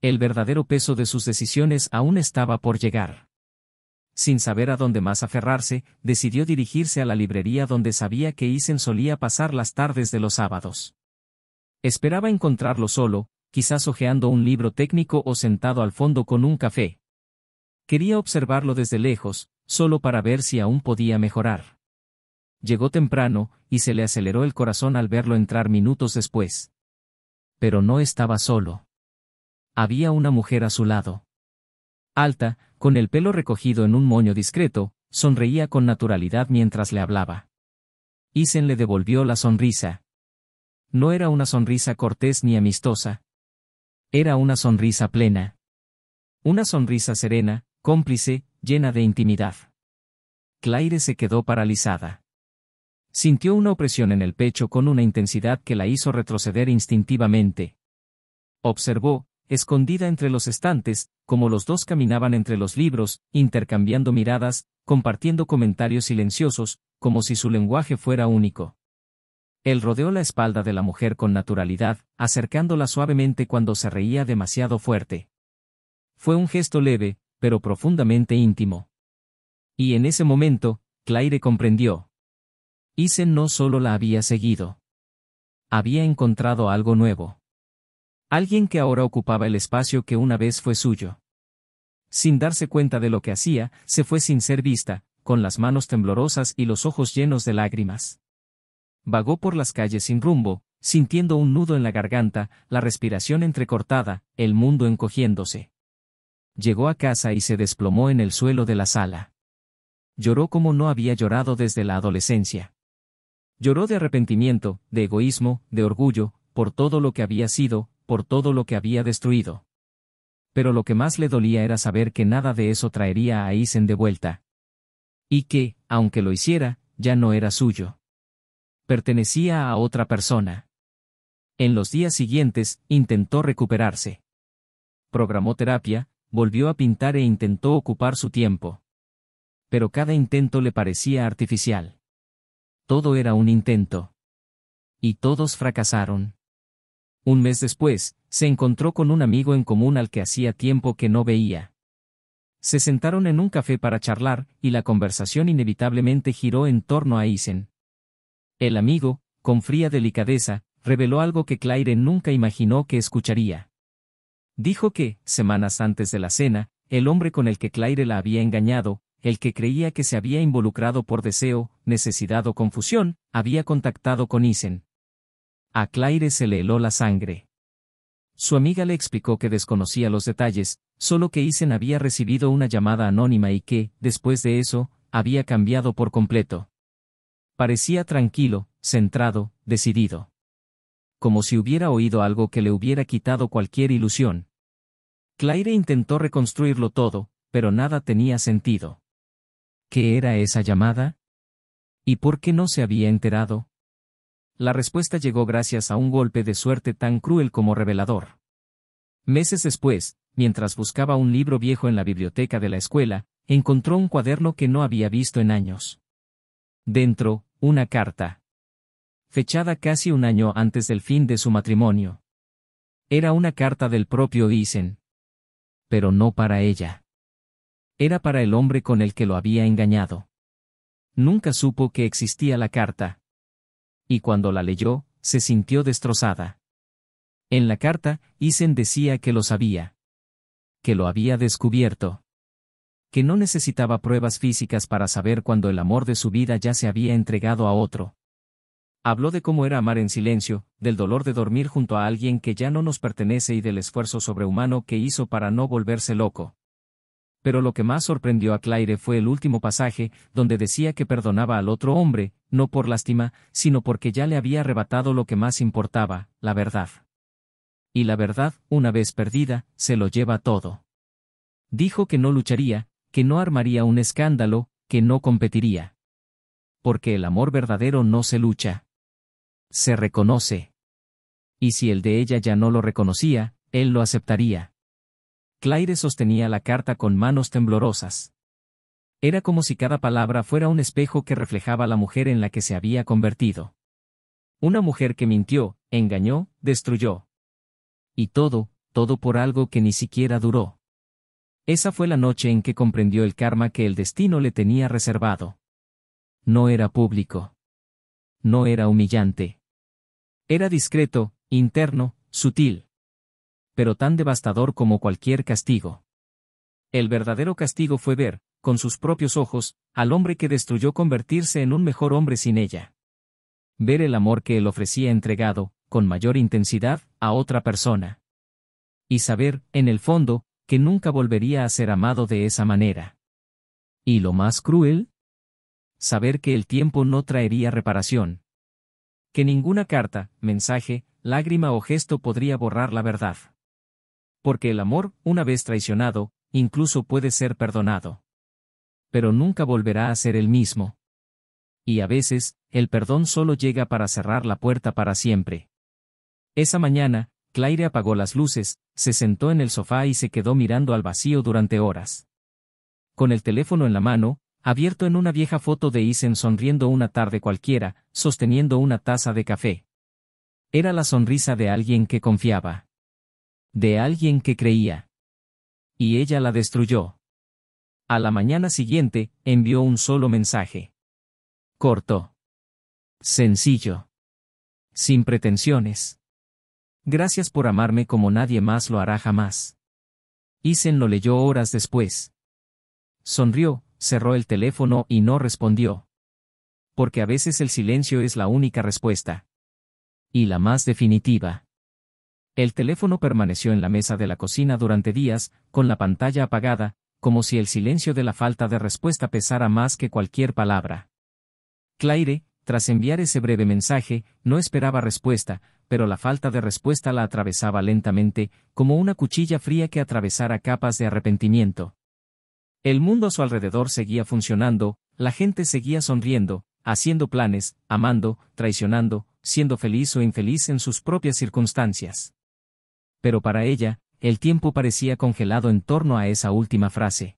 El verdadero peso de sus decisiones aún estaba por llegar. Sin saber a dónde más aferrarse, decidió dirigirse a la librería donde sabía que Isen solía pasar las tardes de los sábados. Esperaba encontrarlo solo, quizás hojeando un libro técnico o sentado al fondo con un café. Quería observarlo desde lejos, solo para ver si aún podía mejorar. Llegó temprano, y se le aceleró el corazón al verlo entrar minutos después. Pero no estaba solo. Había una mujer a su lado. Alta, con el pelo recogido en un moño discreto, sonreía con naturalidad mientras le hablaba. Isen le devolvió la sonrisa. No era una sonrisa cortés ni amistosa. Era una sonrisa plena. Una sonrisa serena, cómplice, llena de intimidad. Claire se quedó paralizada. Sintió una opresión en el pecho con una intensidad que la hizo retroceder instintivamente. Observó, escondida entre los estantes, como los dos caminaban entre los libros, intercambiando miradas, compartiendo comentarios silenciosos, como si su lenguaje fuera único. Él rodeó la espalda de la mujer con naturalidad, acercándola suavemente cuando se reía demasiado fuerte. Fue un gesto leve, pero profundamente íntimo. Y en ese momento, Claire comprendió. Isen no solo la había seguido. Había encontrado algo nuevo. Alguien que ahora ocupaba el espacio que una vez fue suyo. Sin darse cuenta de lo que hacía, se fue sin ser vista, con las manos temblorosas y los ojos llenos de lágrimas. Vagó por las calles sin rumbo, sintiendo un nudo en la garganta, la respiración entrecortada, el mundo encogiéndose. Llegó a casa y se desplomó en el suelo de la sala. Lloró como no había llorado desde la adolescencia. Lloró de arrepentimiento, de egoísmo, de orgullo, por todo lo que había sido, por todo lo que había destruido. Pero lo que más le dolía era saber que nada de eso traería a Isen de vuelta. Y que, aunque lo hiciera, ya no era suyo. Pertenecía a otra persona. En los días siguientes, intentó recuperarse. Programó terapia, volvió a pintar e intentó ocupar su tiempo. Pero cada intento le parecía artificial. Todo era un intento. Y todos fracasaron. Un mes después, se encontró con un amigo en común al que hacía tiempo que no veía. Se sentaron en un café para charlar, y la conversación inevitablemente giró en torno a Isen. El amigo, con fría delicadeza, reveló algo que Claire nunca imaginó que escucharía. Dijo que, semanas antes de la cena, el hombre con el que Claire la había engañado, el que creía que se había involucrado por deseo, necesidad o confusión, había contactado con Isen. A Claire se le heló la sangre. Su amiga le explicó que desconocía los detalles, solo que Isen había recibido una llamada anónima y que, después de eso, había cambiado por completo. Parecía tranquilo, centrado, decidido. Como si hubiera oído algo que le hubiera quitado cualquier ilusión. Claire intentó reconstruirlo todo, pero nada tenía sentido. ¿Qué era esa llamada? ¿Y por qué no se había enterado? La respuesta llegó gracias a un golpe de suerte tan cruel como revelador. Meses después, mientras buscaba un libro viejo en la biblioteca de la escuela, encontró un cuaderno que no había visto en años. Dentro, una carta. Fechada casi un año antes del fin de su matrimonio. Era una carta del propio Isen. Pero no para ella. Era para el hombre con el que lo había engañado. Nunca supo que existía la carta. Y cuando la leyó, se sintió destrozada. En la carta, Isen decía que lo sabía. Que lo había descubierto. Que no necesitaba pruebas físicas para saber cuando el amor de su vida ya se había entregado a otro. Habló de cómo era amar en silencio, del dolor de dormir junto a alguien que ya no nos pertenece y del esfuerzo sobrehumano que hizo para no volverse loco. Pero lo que más sorprendió a Claire fue el último pasaje, donde decía que perdonaba al otro hombre, no por lástima, sino porque ya le había arrebatado lo que más importaba, la verdad. Y la verdad, una vez perdida, se lo lleva todo. Dijo que no lucharía, que no armaría un escándalo, que no competiría. Porque el amor verdadero no se lucha. Se reconoce. Y si el de ella ya no lo reconocía, él lo aceptaría. Claire sostenía la carta con manos temblorosas. Era como si cada palabra fuera un espejo que reflejaba la mujer en la que se había convertido. Una mujer que mintió, engañó, destruyó. Y todo todo por algo que ni siquiera duró. Esa fue la noche en que comprendió el karma que el destino le tenía reservado. No era público. No era humillante. Era discreto, interno, sutil. Pero tan devastador como cualquier castigo. El verdadero castigo fue ver, con sus propios ojos, al hombre que destruyó convertirse en un mejor hombre sin ella. Ver el amor que él ofrecía entregado, con mayor intensidad, a otra persona. Y saber, en el fondo, que nunca volvería a ser amado de esa manera. ¿Y lo más cruel? Saber que el tiempo no traería reparación. Que ninguna carta, mensaje, lágrima o gesto podría borrar la verdad. Porque el amor, una vez traicionado, incluso puede ser perdonado. Pero nunca volverá a ser el mismo. Y a veces, el perdón solo llega para cerrar la puerta para siempre. Esa mañana, Claire apagó las luces, se sentó en el sofá y se quedó mirando al vacío durante horas. Con el teléfono en la mano, abierto en una vieja foto de Isen sonriendo una tarde cualquiera, sosteniendo una taza de café. Era la sonrisa de alguien que confiaba. De alguien que creía. Y ella la destruyó. A la mañana siguiente, envió un solo mensaje. Corto. Sencillo. Sin pretensiones. Gracias por amarme como nadie más lo hará jamás. Isen lo leyó horas después. Sonrió, cerró el teléfono y no respondió. Porque a veces el silencio es la única respuesta. Y la más definitiva. El teléfono permaneció en la mesa de la cocina durante días, con la pantalla apagada, como si el silencio de la falta de respuesta pesara más que cualquier palabra. Claire, tras enviar ese breve mensaje, no esperaba respuesta, pero la falta de respuesta la atravesaba lentamente, como una cuchilla fría que atravesara capas de arrepentimiento. El mundo a su alrededor seguía funcionando, la gente seguía sonriendo, haciendo planes, amando, traicionando, siendo feliz o infeliz en sus propias circunstancias. Pero para ella, el tiempo parecía congelado en torno a esa última frase.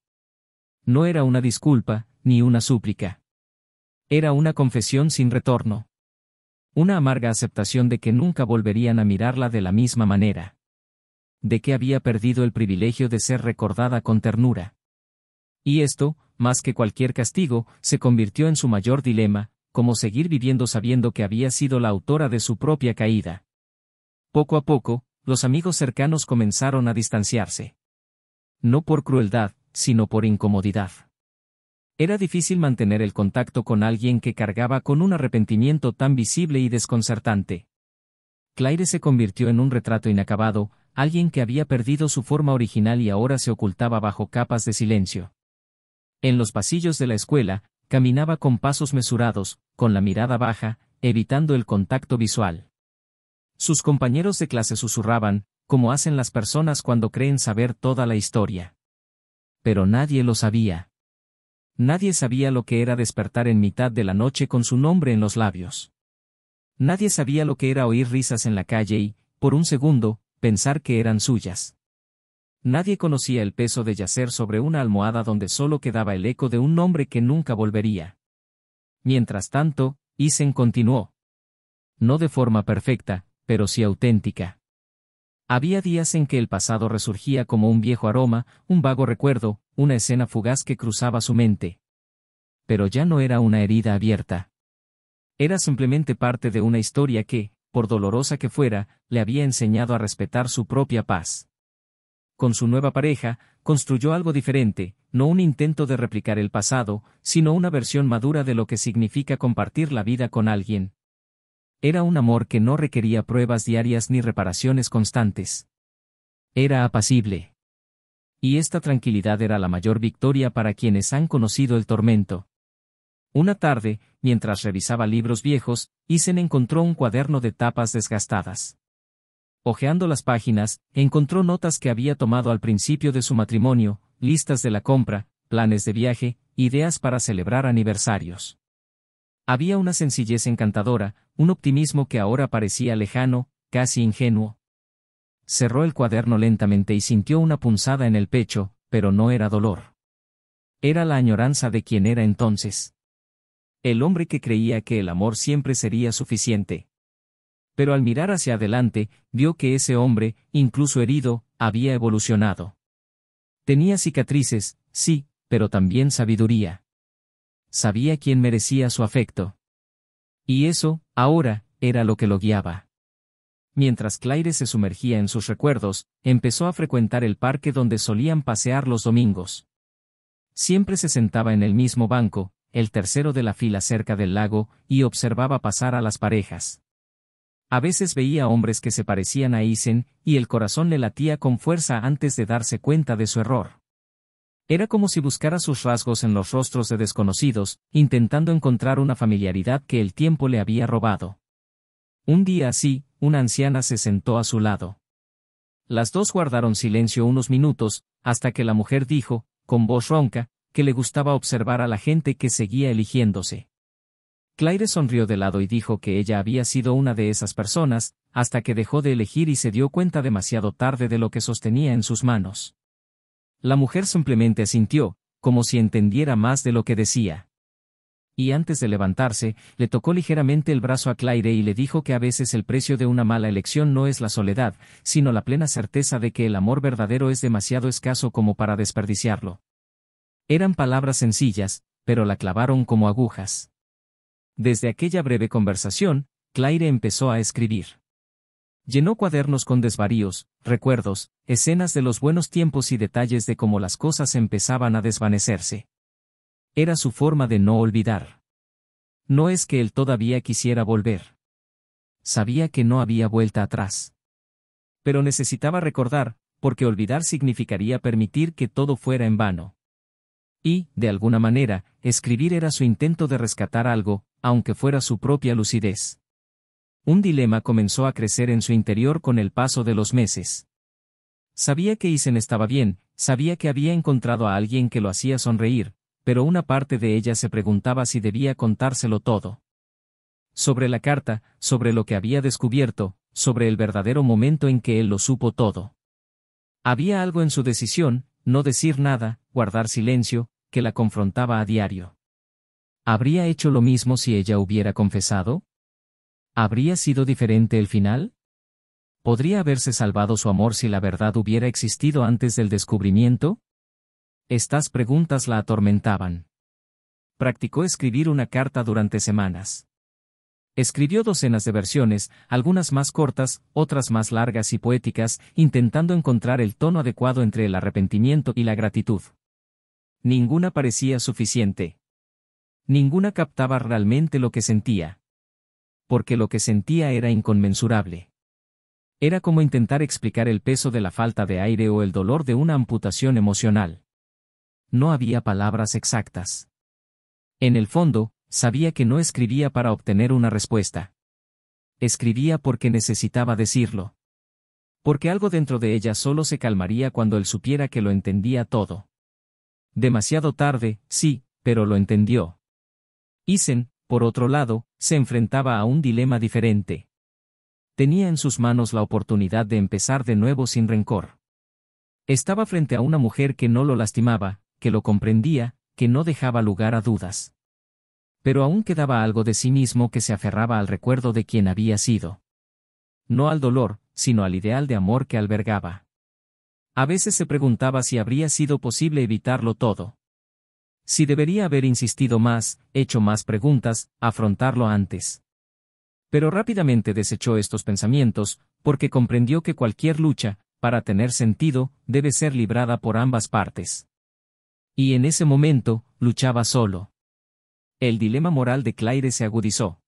No era una disculpa, ni una súplica. Era una confesión sin retorno. Una amarga aceptación de que nunca volverían a mirarla de la misma manera. De que había perdido el privilegio de ser recordada con ternura. Y esto, más que cualquier castigo, se convirtió en su mayor dilema, como seguir viviendo sabiendo que había sido la autora de su propia caída. Poco a poco, los amigos cercanos comenzaron a distanciarse. No por crueldad, sino por incomodidad. Era difícil mantener el contacto con alguien que cargaba con un arrepentimiento tan visible y desconcertante. Claire se convirtió en un retrato inacabado, alguien que había perdido su forma original y ahora se ocultaba bajo capas de silencio. En los pasillos de la escuela, caminaba con pasos mesurados, con la mirada baja, evitando el contacto visual. Sus compañeros de clase susurraban, como hacen las personas cuando creen saber toda la historia. Pero nadie lo sabía. Nadie sabía lo que era despertar en mitad de la noche con su nombre en los labios. Nadie sabía lo que era oír risas en la calle y, por un segundo, pensar que eran suyas. Nadie conocía el peso de yacer sobre una almohada donde solo quedaba el eco de un nombre que nunca volvería. Mientras tanto, Isen continuó. No de forma perfecta, pero sí auténtica. Había días en que el pasado resurgía como un viejo aroma, un vago recuerdo, una escena fugaz que cruzaba su mente. Pero ya no era una herida abierta. Era simplemente parte de una historia que, por dolorosa que fuera, le había enseñado a respetar su propia paz. Con su nueva pareja, construyó algo diferente, no un intento de replicar el pasado, sino una versión madura de lo que significa compartir la vida con alguien. Era un amor que no requería pruebas diarias ni reparaciones constantes. Era apacible. Y esta tranquilidad era la mayor victoria para quienes han conocido el tormento. Una tarde, mientras revisaba libros viejos, Isen encontró un cuaderno de tapas desgastadas. Hojeando las páginas, encontró notas que había tomado al principio de su matrimonio, listas de la compra, planes de viaje, ideas para celebrar aniversarios. Había una sencillez encantadora, un optimismo que ahora parecía lejano, casi ingenuo. Cerró el cuaderno lentamente y sintió una punzada en el pecho, pero no era dolor. Era la añoranza de quien era entonces. El hombre que creía que el amor siempre sería suficiente. Pero al mirar hacia adelante, vio que ese hombre, incluso herido, había evolucionado. Tenía cicatrices, sí, pero también sabiduría. Sabía quién merecía su afecto. Y eso, ahora, era lo que lo guiaba. Mientras Claire se sumergía en sus recuerdos, empezó a frecuentar el parque donde solían pasear los domingos. Siempre se sentaba en el mismo banco, el tercero de la fila cerca del lago, y observaba pasar a las parejas. A veces veía hombres que se parecían a Eisen, y el corazón le latía con fuerza antes de darse cuenta de su error. Era como si buscara sus rasgos en los rostros de desconocidos, intentando encontrar una familiaridad que el tiempo le había robado. Un día así, una anciana se sentó a su lado. Las dos guardaron silencio unos minutos, hasta que la mujer dijo, con voz ronca, que le gustaba observar a la gente que seguía eligiéndose. Claire sonrió de lado y dijo que ella había sido una de esas personas, hasta que dejó de elegir y se dio cuenta demasiado tarde de lo que sostenía en sus manos. La mujer simplemente asintió, como si entendiera más de lo que decía. Y antes de levantarse, le tocó ligeramente el brazo a Claire y le dijo que a veces el precio de una mala elección no es la soledad, sino la plena certeza de que el amor verdadero es demasiado escaso como para desperdiciarlo. Eran palabras sencillas, pero la clavaron como agujas. Desde aquella breve conversación, Claire empezó a escribir. Llenó cuadernos con desvaríos, recuerdos, escenas de los buenos tiempos y detalles de cómo las cosas empezaban a desvanecerse. Era su forma de no olvidar. No es que él todavía quisiera volver. Sabía que no había vuelta atrás. Pero necesitaba recordar, porque olvidar significaría permitir que todo fuera en vano. Y, de alguna manera, escribir era su intento de rescatar algo, aunque fuera su propia lucidez. Un dilema comenzó a crecer en su interior con el paso de los meses. Sabía que Eisen estaba bien, sabía que había encontrado a alguien que lo hacía sonreír, pero una parte de ella se preguntaba si debía contárselo todo. Sobre la carta, sobre lo que había descubierto, sobre el verdadero momento en que él lo supo todo. Había algo en su decisión, no decir nada, guardar silencio, que la confrontaba a diario. ¿Habría hecho lo mismo si ella hubiera confesado? ¿Habría sido diferente el final? ¿Podría haberse salvado su amor si la verdad hubiera existido antes del descubrimiento? Estas preguntas la atormentaban. Practicó escribir una carta durante semanas. Escribió docenas de versiones, algunas más cortas, otras más largas y poéticas, intentando encontrar el tono adecuado entre el arrepentimiento y la gratitud. Ninguna parecía suficiente. Ninguna captaba realmente lo que sentía. Porque lo que sentía era inconmensurable. Era como intentar explicar el peso de la falta de aire o el dolor de una amputación emocional. No había palabras exactas. En el fondo, sabía que no escribía para obtener una respuesta. Escribía porque necesitaba decirlo. Porque algo dentro de ella solo se calmaría cuando él supiera que lo entendía todo. Demasiado tarde, sí, pero lo entendió. Eisen, por otro lado, se enfrentaba a un dilema diferente. Tenía en sus manos la oportunidad de empezar de nuevo sin rencor. Estaba frente a una mujer que no lo lastimaba, que lo comprendía, que no dejaba lugar a dudas. Pero aún quedaba algo de sí mismo que se aferraba al recuerdo de quien había sido. No al dolor, sino al ideal de amor que albergaba. A veces se preguntaba si habría sido posible evitarlo todo. Si debería haber insistido más, hecho más preguntas, afrontarlo antes. Pero rápidamente desechó estos pensamientos, porque comprendió que cualquier lucha, para tener sentido, debe ser librada por ambas partes. Y en ese momento, luchaba solo. El dilema moral de Claire se agudizó.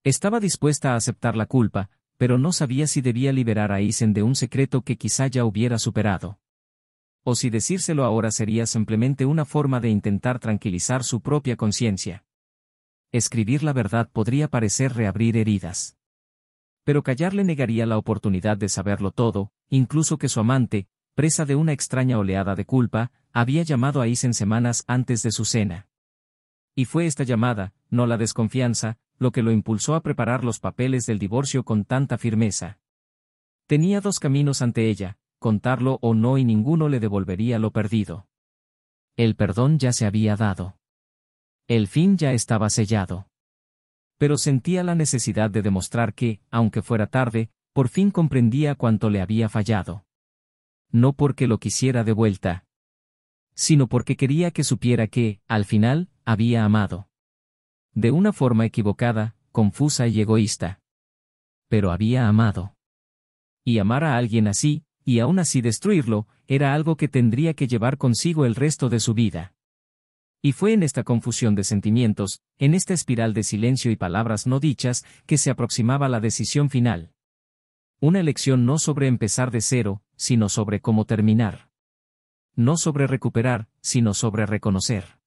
Estaba dispuesta a aceptar la culpa, pero no sabía si debía liberar a Eisen de un secreto que quizá ya hubiera superado. O si decírselo ahora sería simplemente una forma de intentar tranquilizar su propia conciencia. Escribir la verdad podría parecer reabrir heridas. Pero callar le negaría la oportunidad de saberlo todo, incluso que su amante, presa de una extraña oleada de culpa, había llamado a Eisen semanas antes de su cena. Y fue esta llamada, no la desconfianza, lo que lo impulsó a preparar los papeles del divorcio con tanta firmeza. Tenía dos caminos ante ella, contarlo o no, y ninguno le devolvería lo perdido. El perdón ya se había dado. El fin ya estaba sellado. Pero sentía la necesidad de demostrar que, aunque fuera tarde, por fin comprendía cuánto le había fallado. no porque lo quisiera de vuelta, sino porque quería que supiera que, al final, había amado. De una forma equivocada, confusa y egoísta. Pero había amado. Y amar a alguien así, y aún así destruirlo, era algo que tendría que llevar consigo el resto de su vida. Y fue en esta confusión de sentimientos, en esta espiral de silencio y palabras no dichas, que se aproximaba la decisión final. Una elección no sobre empezar de cero, sino sobre cómo terminar. No sobre recuperar, sino sobre reconocer.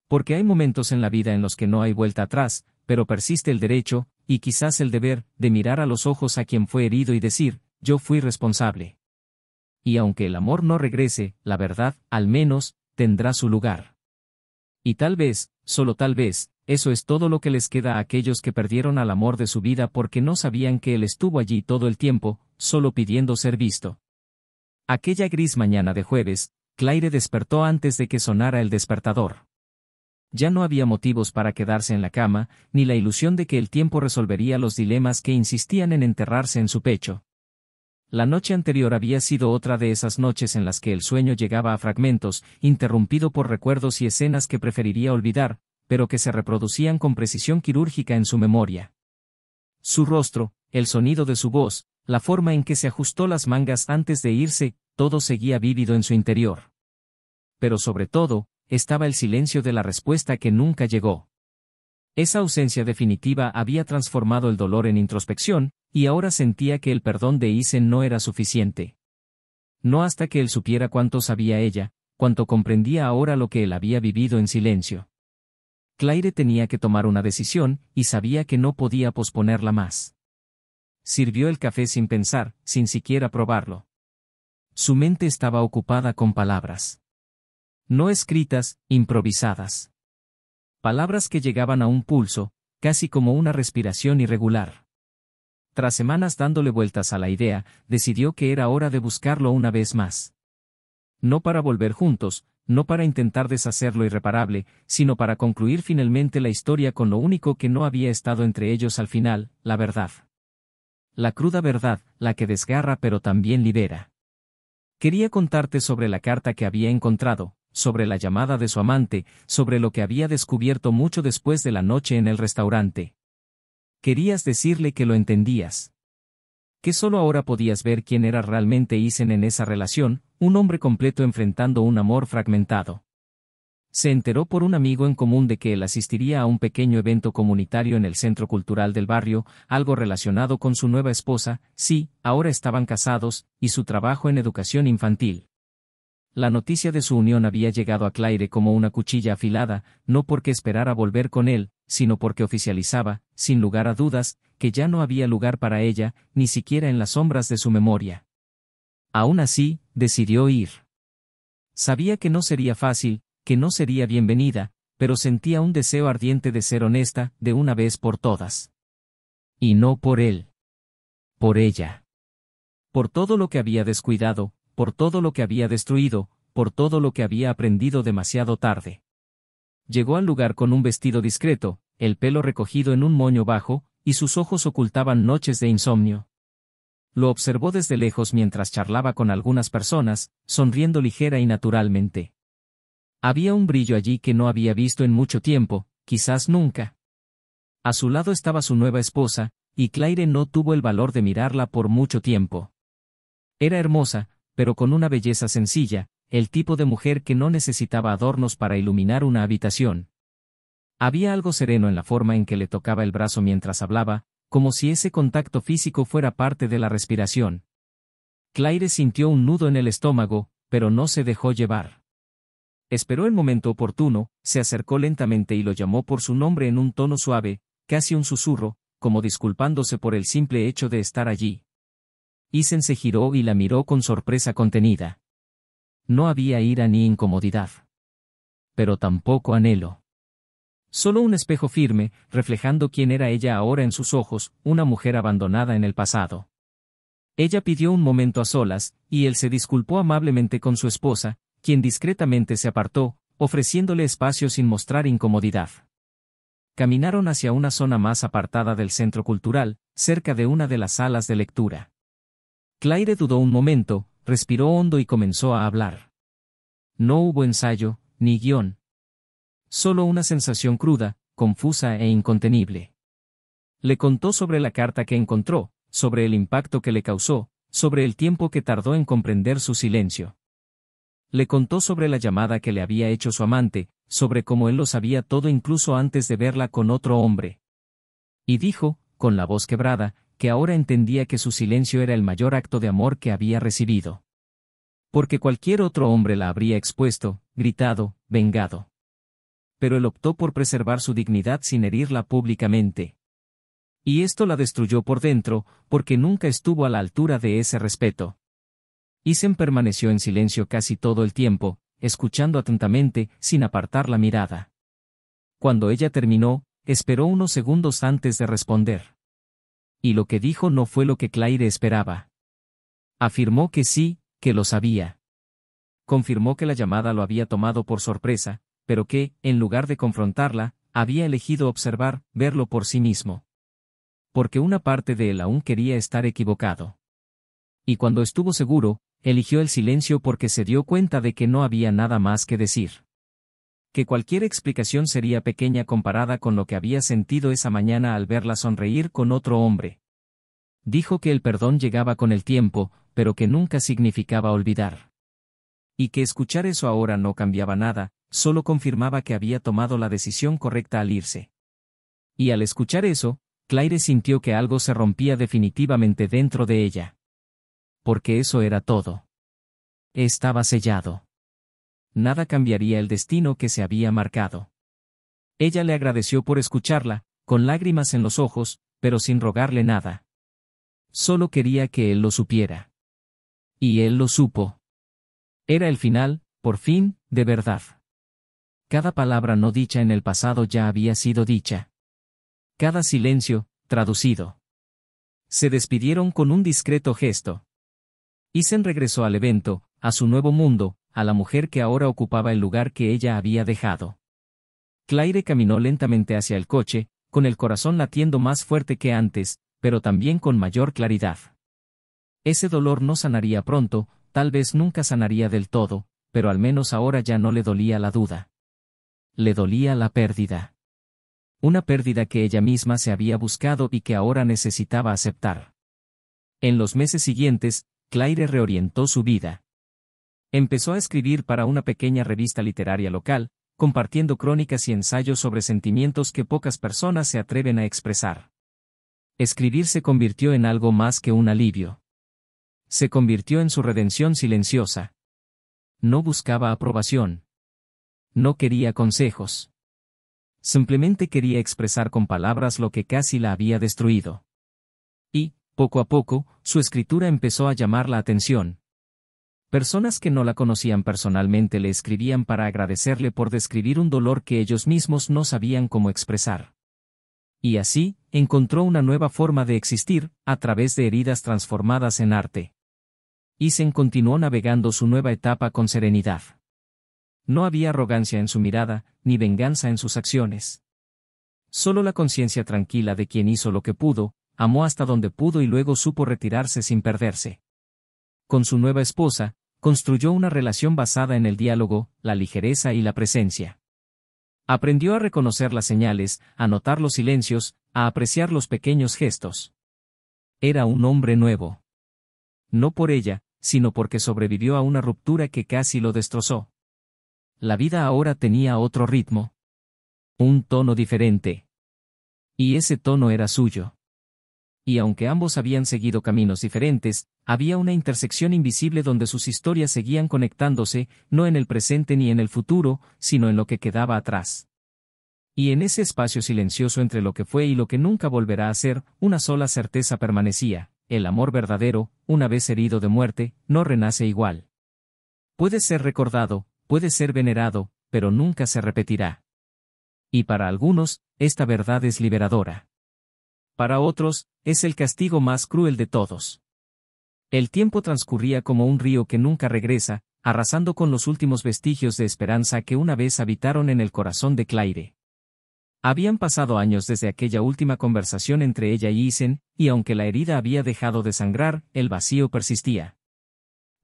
Porque hay momentos en la vida en los que no hay vuelta atrás, pero persiste el derecho, y quizás el deber, de mirar a los ojos a quien fue herido y decir, yo fui responsable. Y aunque el amor no regrese, la verdad, al menos, tendrá su lugar. Y tal vez, solo tal vez, eso es todo lo que les queda a aquellos que perdieron al amor de su vida porque no sabían que él estuvo allí todo el tiempo, solo pidiendo ser visto. Aquella gris mañana de jueves, Claire despertó antes de que sonara el despertador. Ya no había motivos para quedarse en la cama, ni la ilusión de que el tiempo resolvería los dilemas que insistían en enterrarse en su pecho. La noche anterior había sido otra de esas noches en las que el sueño llegaba a fragmentos, interrumpido por recuerdos y escenas que preferiría olvidar, pero que se reproducían con precisión quirúrgica en su memoria. Su rostro, el sonido de su voz, la forma en que se ajustó las mangas antes de irse, todo seguía vívido en su interior. Pero sobre todo, estaba el silencio de la respuesta que nunca llegó. Esa ausencia definitiva había transformado el dolor en introspección, y ahora sentía que el perdón de Isen no era suficiente. No hasta que él supiera cuánto sabía ella, cuánto comprendía ahora lo que él había vivido en silencio. Claire tenía que tomar una decisión, y sabía que no podía posponerla más. Sirvió el café sin pensar, sin siquiera probarlo. Su mente estaba ocupada con palabras. No escritas, improvisadas. Palabras que llegaban a un pulso, casi como una respiración irregular. Tras semanas dándole vueltas a la idea, decidió que era hora de buscarlo una vez más. No para volver juntos, no para intentar deshacer lo irreparable, sino para concluir finalmente la historia con lo único que no había estado entre ellos al final, la verdad. La cruda verdad, la que desgarra pero también libera. Quería contarte sobre la carta que había encontrado, sobre la llamada de su amante, sobre lo que había descubierto mucho después de la noche en el restaurante. Querías decirle que lo entendías. Que solo ahora podías ver quién era realmente Isen en esa relación, un hombre completo enfrentando un amor fragmentado. Se enteró por un amigo en común de que él asistiría a un pequeño evento comunitario en el centro cultural del barrio, algo relacionado con su nueva esposa, sí, ahora estaban casados, y su trabajo en educación infantil. La noticia de su unión había llegado a Claire como una cuchilla afilada, no porque esperara volver con él, sino porque oficializaba, sin lugar a dudas, que ya no había lugar para ella, ni siquiera en las sombras de su memoria. Aún así, decidió ir. Sabía que no sería fácil, que no sería bienvenida, pero sentía un deseo ardiente de ser honesta, de una vez por todas. Y no por él. Por ella. Por todo lo que había descuidado, por todo lo que había destruido, por todo lo que había aprendido demasiado tarde. Llegó al lugar con un vestido discreto, el pelo recogido en un moño bajo, y sus ojos ocultaban noches de insomnio. Lo observó desde lejos mientras charlaba con algunas personas, sonriendo ligera y naturalmente. Había un brillo allí que no había visto en mucho tiempo, quizás nunca. A su lado estaba su nueva esposa, y Claire no tuvo el valor de mirarla por mucho tiempo. Era hermosa, pero con una belleza sencilla, el tipo de mujer que no necesitaba adornos para iluminar una habitación. Había algo sereno en la forma en que le tocaba el brazo mientras hablaba, como si ese contacto físico fuera parte de la respiración. Claire sintió un nudo en el estómago, pero no se dejó llevar. Esperó el momento oportuno, se acercó lentamente y lo llamó por su nombre en un tono suave, casi un susurro, como disculpándose por el simple hecho de estar allí. Isen se giró y la miró con sorpresa contenida. No había ira ni incomodidad. Pero tampoco anhelo. Solo un espejo firme, reflejando quién era ella ahora en sus ojos, una mujer abandonada en el pasado. Ella pidió un momento a solas, y él se disculpó amablemente con su esposa, quien discretamente se apartó, ofreciéndole espacio sin mostrar incomodidad. Caminaron hacia una zona más apartada del centro cultural, cerca de una de las salas de lectura. Claire dudó un momento, respiró hondo y comenzó a hablar. No hubo ensayo, ni guión. Solo una sensación cruda, confusa e incontenible. Le contó sobre la carta que encontró, sobre el impacto que le causó, sobre el tiempo que tardó en comprender su silencio. Le contó sobre la llamada que le había hecho su amante, sobre cómo él lo sabía todo incluso antes de verla con otro hombre. Y dijo, con la voz quebrada, que ahora entendía que su silencio era el mayor acto de amor que había recibido. Porque cualquier otro hombre la habría expuesto, gritado, vengado. Pero él optó por preservar su dignidad sin herirla públicamente. Y esto la destruyó por dentro, porque nunca estuvo a la altura de ese respeto. Isen permaneció en silencio casi todo el tiempo, escuchando atentamente, sin apartar la mirada. Cuando ella terminó, esperó unos segundos antes de responder. Y lo que dijo no fue lo que Claire esperaba. Afirmó que sí, que lo sabía. Confirmó que la llamada lo había tomado por sorpresa, pero que, en lugar de confrontarla, había elegido observar, verlo por sí mismo. Porque una parte de él aún quería estar equivocado. Y cuando estuvo seguro, eligió el silencio porque se dio cuenta de que no había nada más que decir. Que cualquier explicación sería pequeña comparada con lo que había sentido esa mañana al verla sonreír con otro hombre. Dijo que el perdón llegaba con el tiempo, pero que nunca significaba olvidar. Y que escuchar eso ahora no cambiaba nada, solo confirmaba que había tomado la decisión correcta al irse. Y al escuchar eso, Claire sintió que algo se rompía definitivamente dentro de ella. Porque eso era todo. Estaba sellado. Nada cambiaría el destino que se había marcado. Ella le agradeció por escucharla, con lágrimas en los ojos, pero sin rogarle nada. Solo quería que él lo supiera. Y él lo supo. Era el final, por fin, de verdad. Cada palabra no dicha en el pasado ya había sido dicha. Cada silencio, traducido. Se despidieron con un discreto gesto. Isen regresó al evento, a su nuevo mundo, a la mujer que ahora ocupaba el lugar que ella había dejado. Claire caminó lentamente hacia el coche, con el corazón latiendo más fuerte que antes, pero también con mayor claridad. Ese dolor no sanaría pronto, tal vez nunca sanaría del todo, pero al menos ahora ya no le dolía la duda. Le dolía la pérdida. Una pérdida que ella misma se había buscado y que ahora necesitaba aceptar. En los meses siguientes, Claire reorientó su vida. Empezó a escribir para una pequeña revista literaria local, compartiendo crónicas y ensayos sobre sentimientos que pocas personas se atreven a expresar. Escribir se convirtió en algo más que un alivio. Se convirtió en su redención silenciosa. No buscaba aprobación. No quería consejos. Simplemente quería expresar con palabras lo que casi la había destruido. Y, poco a poco, su escritura empezó a llamar la atención. Personas que no la conocían personalmente le escribían para agradecerle por describir un dolor que ellos mismos no sabían cómo expresar. Y así, encontró una nueva forma de existir, a través de heridas transformadas en arte. Isen continuó navegando su nueva etapa con serenidad. No había arrogancia en su mirada, ni venganza en sus acciones. Solo la conciencia tranquila de quien hizo lo que pudo, amó hasta donde pudo y luego supo retirarse sin perderse. Con su nueva esposa, construyó una relación basada en el diálogo, la ligereza y la presencia. Aprendió a reconocer las señales, a notar los silencios, a apreciar los pequeños gestos. Era un hombre nuevo. No por ella, sino porque sobrevivió a una ruptura que casi lo destrozó. La vida ahora tenía otro ritmo. Un tono diferente. Y ese tono era suyo. Y aunque ambos habían seguido caminos diferentes, había una intersección invisible donde sus historias seguían conectándose, no en el presente ni en el futuro, sino en lo que quedaba atrás. Y en ese espacio silencioso entre lo que fue y lo que nunca volverá a ser, una sola certeza permanecía: el amor verdadero, una vez herido de muerte, no renace igual. Puede ser recordado, puede ser venerado, pero nunca se repetirá. Y para algunos, esta verdad es liberadora. Para otros, es el castigo más cruel de todos. El tiempo transcurría como un río que nunca regresa, arrasando con los últimos vestigios de esperanza que una vez habitaron en el corazón de Claire. Habían pasado años desde aquella última conversación entre ella y Isen, y aunque la herida había dejado de sangrar, el vacío persistía.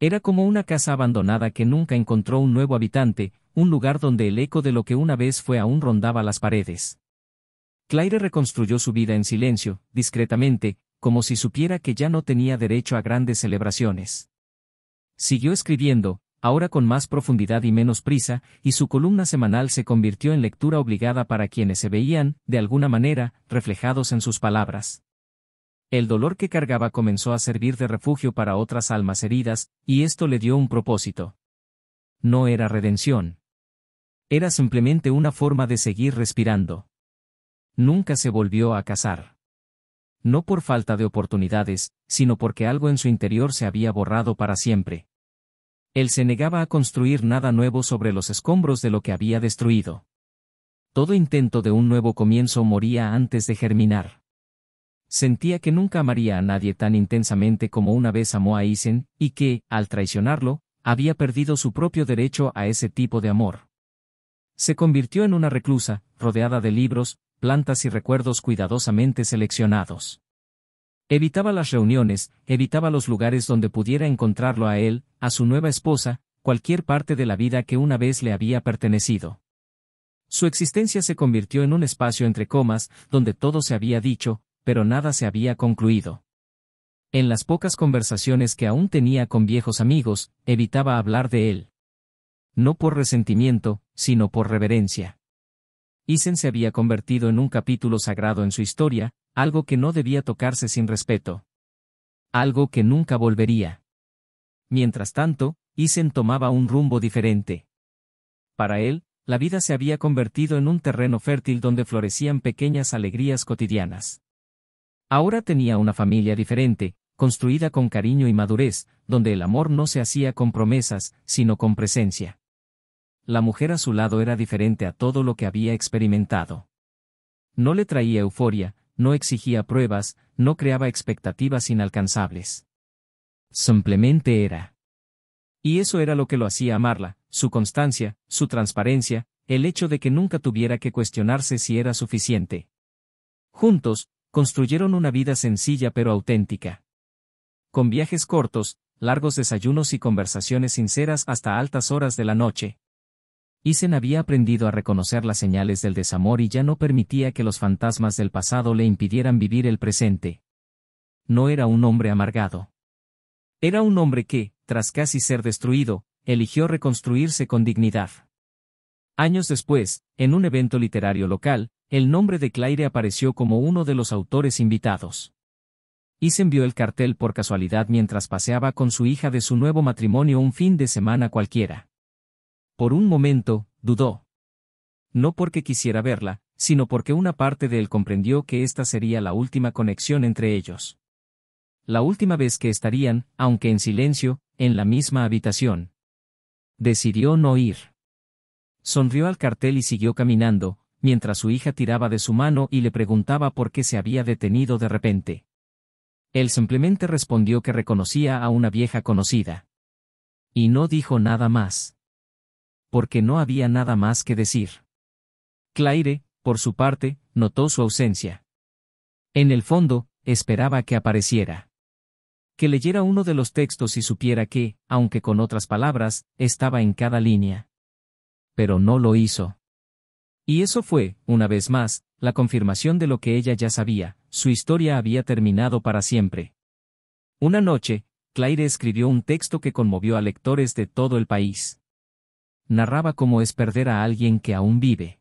Era como una casa abandonada que nunca encontró un nuevo habitante, un lugar donde el eco de lo que una vez fue aún rondaba las paredes. Claire reconstruyó su vida en silencio, discretamente, como si supiera que ya no tenía derecho a grandes celebraciones. Siguió escribiendo, ahora con más profundidad y menos prisa, y su columna semanal se convirtió en lectura obligada para quienes se veían, de alguna manera, reflejados en sus palabras. El dolor que cargaba comenzó a servir de refugio para otras almas heridas, y esto le dio un propósito. No era redención. Era simplemente una forma de seguir respirando. Nunca se volvió a casar. No por falta de oportunidades, sino porque algo en su interior se había borrado para siempre. Él se negaba a construir nada nuevo sobre los escombros de lo que había destruido. Todo intento de un nuevo comienzo moría antes de germinar. Sentía que nunca amaría a nadie tan intensamente como una vez amó a Isen, y que, al traicionarlo, había perdido su propio derecho a ese tipo de amor. Se convirtió en una reclusa, rodeada de libros, plantas y recuerdos cuidadosamente seleccionados. Evitaba las reuniones, evitaba los lugares donde pudiera encontrarlo a él, a su nueva esposa, cualquier parte de la vida que una vez le había pertenecido. Su existencia se convirtió en un espacio entre comas, donde todo se había dicho, pero nada se había concluido. En las pocas conversaciones que aún tenía con viejos amigos, evitaba hablar de él. No por resentimiento, sino por reverencia. Isen se había convertido en un capítulo sagrado en su historia, algo que no debía tocarse sin respeto. Algo que nunca volvería. Mientras tanto, Isen tomaba un rumbo diferente. Para él, la vida se había convertido en un terreno fértil donde florecían pequeñas alegrías cotidianas. Ahora tenía una familia diferente, construida con cariño y madurez, donde el amor no se hacía con promesas, sino con presencia. La mujer a su lado era diferente a todo lo que había experimentado. No le traía euforia, no exigía pruebas, no creaba expectativas inalcanzables. Simplemente era. Y eso era lo que lo hacía amarla, su constancia, su transparencia, el hecho de que nunca tuviera que cuestionarse si era suficiente. Juntos, construyeron una vida sencilla pero auténtica. Con viajes cortos, largos desayunos y conversaciones sinceras hasta altas horas de la noche. Isen había aprendido a reconocer las señales del desamor y ya no permitía que los fantasmas del pasado le impidieran vivir el presente. No era un hombre amargado. Era un hombre que, tras casi ser destruido, eligió reconstruirse con dignidad. Años después, en un evento literario local, el nombre de Claire apareció como uno de los autores invitados. Isen vio el cartel por casualidad mientras paseaba con su hija de su nuevo matrimonio un fin de semana cualquiera. Por un momento, dudó. No porque quisiera verla, sino porque una parte de él comprendió que esta sería la última conexión entre ellos. La última vez que estarían, aunque en silencio, en la misma habitación. Decidió no ir. Sonrió al cartel y siguió caminando, mientras su hija tiraba de su mano y le preguntaba por qué se había detenido de repente. Él simplemente respondió que reconocía a una vieja conocida. Y no dijo nada más. Porque no había nada más que decir. Claire, por su parte, notó su ausencia. En el fondo, esperaba que apareciera. Que leyera uno de los textos y supiera que, aunque con otras palabras, estaba en cada línea. Pero no lo hizo. Y eso fue, una vez más, la confirmación de lo que ella ya sabía: su historia había terminado para siempre. Una noche, Claire escribió un texto que conmovió a lectores de todo el país. Narraba cómo es perder a alguien que aún vive.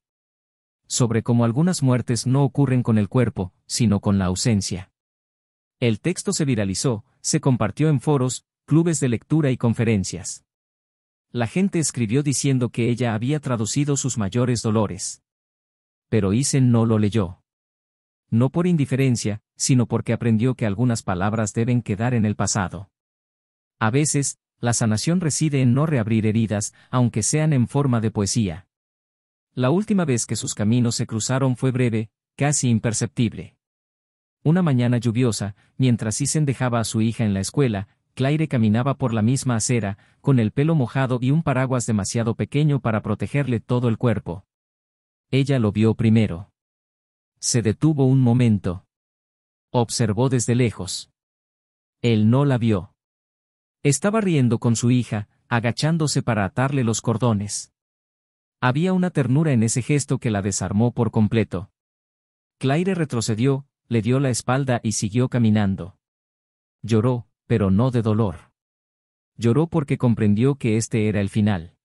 Sobre cómo algunas muertes no ocurren con el cuerpo, sino con la ausencia. El texto se viralizó, se compartió en foros, clubes de lectura y conferencias. La gente escribió diciendo que ella había traducido sus mayores dolores. Pero Isen no lo leyó. No por indiferencia, sino porque aprendió que algunas palabras deben quedar en el pasado. A veces, la sanación reside en no reabrir heridas, aunque sean en forma de poesía. La última vez que sus caminos se cruzaron fue breve, casi imperceptible. Una mañana lluviosa, mientras Isen dejaba a su hija en la escuela, Claire caminaba por la misma acera, con el pelo mojado y un paraguas demasiado pequeño para protegerle todo el cuerpo. Ella lo vio primero. Se detuvo un momento. Observó desde lejos. Él no la vio. Estaba riendo con su hija, agachándose para atarle los cordones. Había una ternura en ese gesto que la desarmó por completo. Claire retrocedió, le dio la espalda y siguió caminando. Lloró, pero no de dolor. Lloró porque comprendió que este era el final.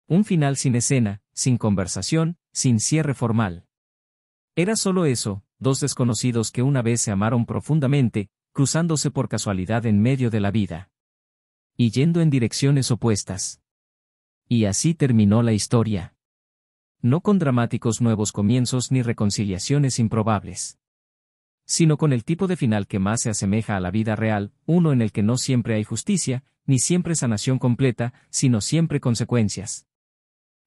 Un final sin escena, sin conversación, sin cierre formal. Era solo eso, dos desconocidos que una vez se amaron profundamente, cruzándose por casualidad en medio de la vida. Y yendo en direcciones opuestas. Y así terminó la historia. No con dramáticos nuevos comienzos ni reconciliaciones improbables. Sino con el tipo de final que más se asemeja a la vida real, uno en el que no siempre hay justicia, ni siempre sanación completa, sino siempre consecuencias.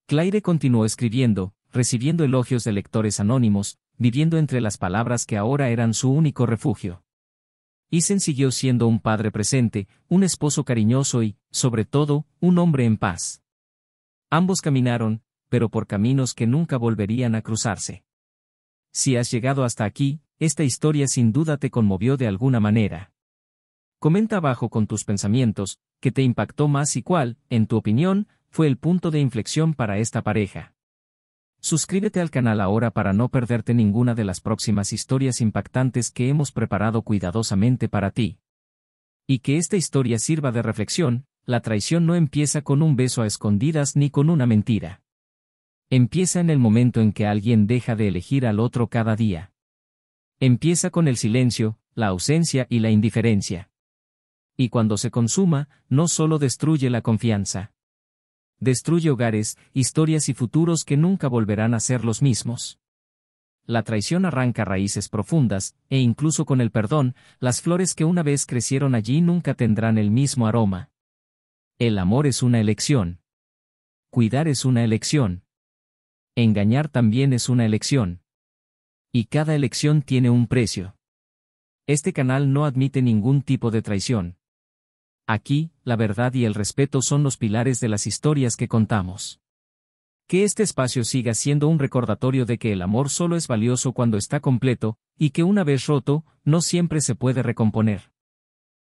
Claire continuó escribiendo, recibiendo elogios de lectores anónimos, viviendo entre las palabras que ahora eran su único refugio. Ethan siguió siendo un padre presente, un esposo cariñoso y, sobre todo, un hombre en paz. Ambos caminaron, pero por caminos que nunca volverían a cruzarse. Si has llegado hasta aquí, esta historia sin duda te conmovió de alguna manera. Comenta abajo con tus pensamientos, qué te impactó más y cuál, en tu opinión, fue el punto de inflexión para esta pareja. Suscríbete al canal ahora para no perderte ninguna de las próximas historias impactantes que hemos preparado cuidadosamente para ti. Y que esta historia sirva de reflexión, la traición no empieza con un beso a escondidas ni con una mentira. Empieza en el momento en que alguien deja de elegir al otro cada día. Empieza con el silencio, la ausencia y la indiferencia. Y cuando se consuma, no solo destruye la confianza. Destruye hogares, historias y futuros que nunca volverán a ser los mismos. La traición arranca raíces profundas, e incluso con el perdón, las flores que una vez crecieron allí nunca tendrán el mismo aroma. El amor es una elección. Cuidar es una elección. Engañar también es una elección. Y cada elección tiene un precio. Este canal no admite ningún tipo de traición. Aquí, la verdad y el respeto son los pilares de las historias que contamos. Que este espacio siga siendo un recordatorio de que el amor solo es valioso cuando está completo, y que una vez roto, no siempre se puede recomponer.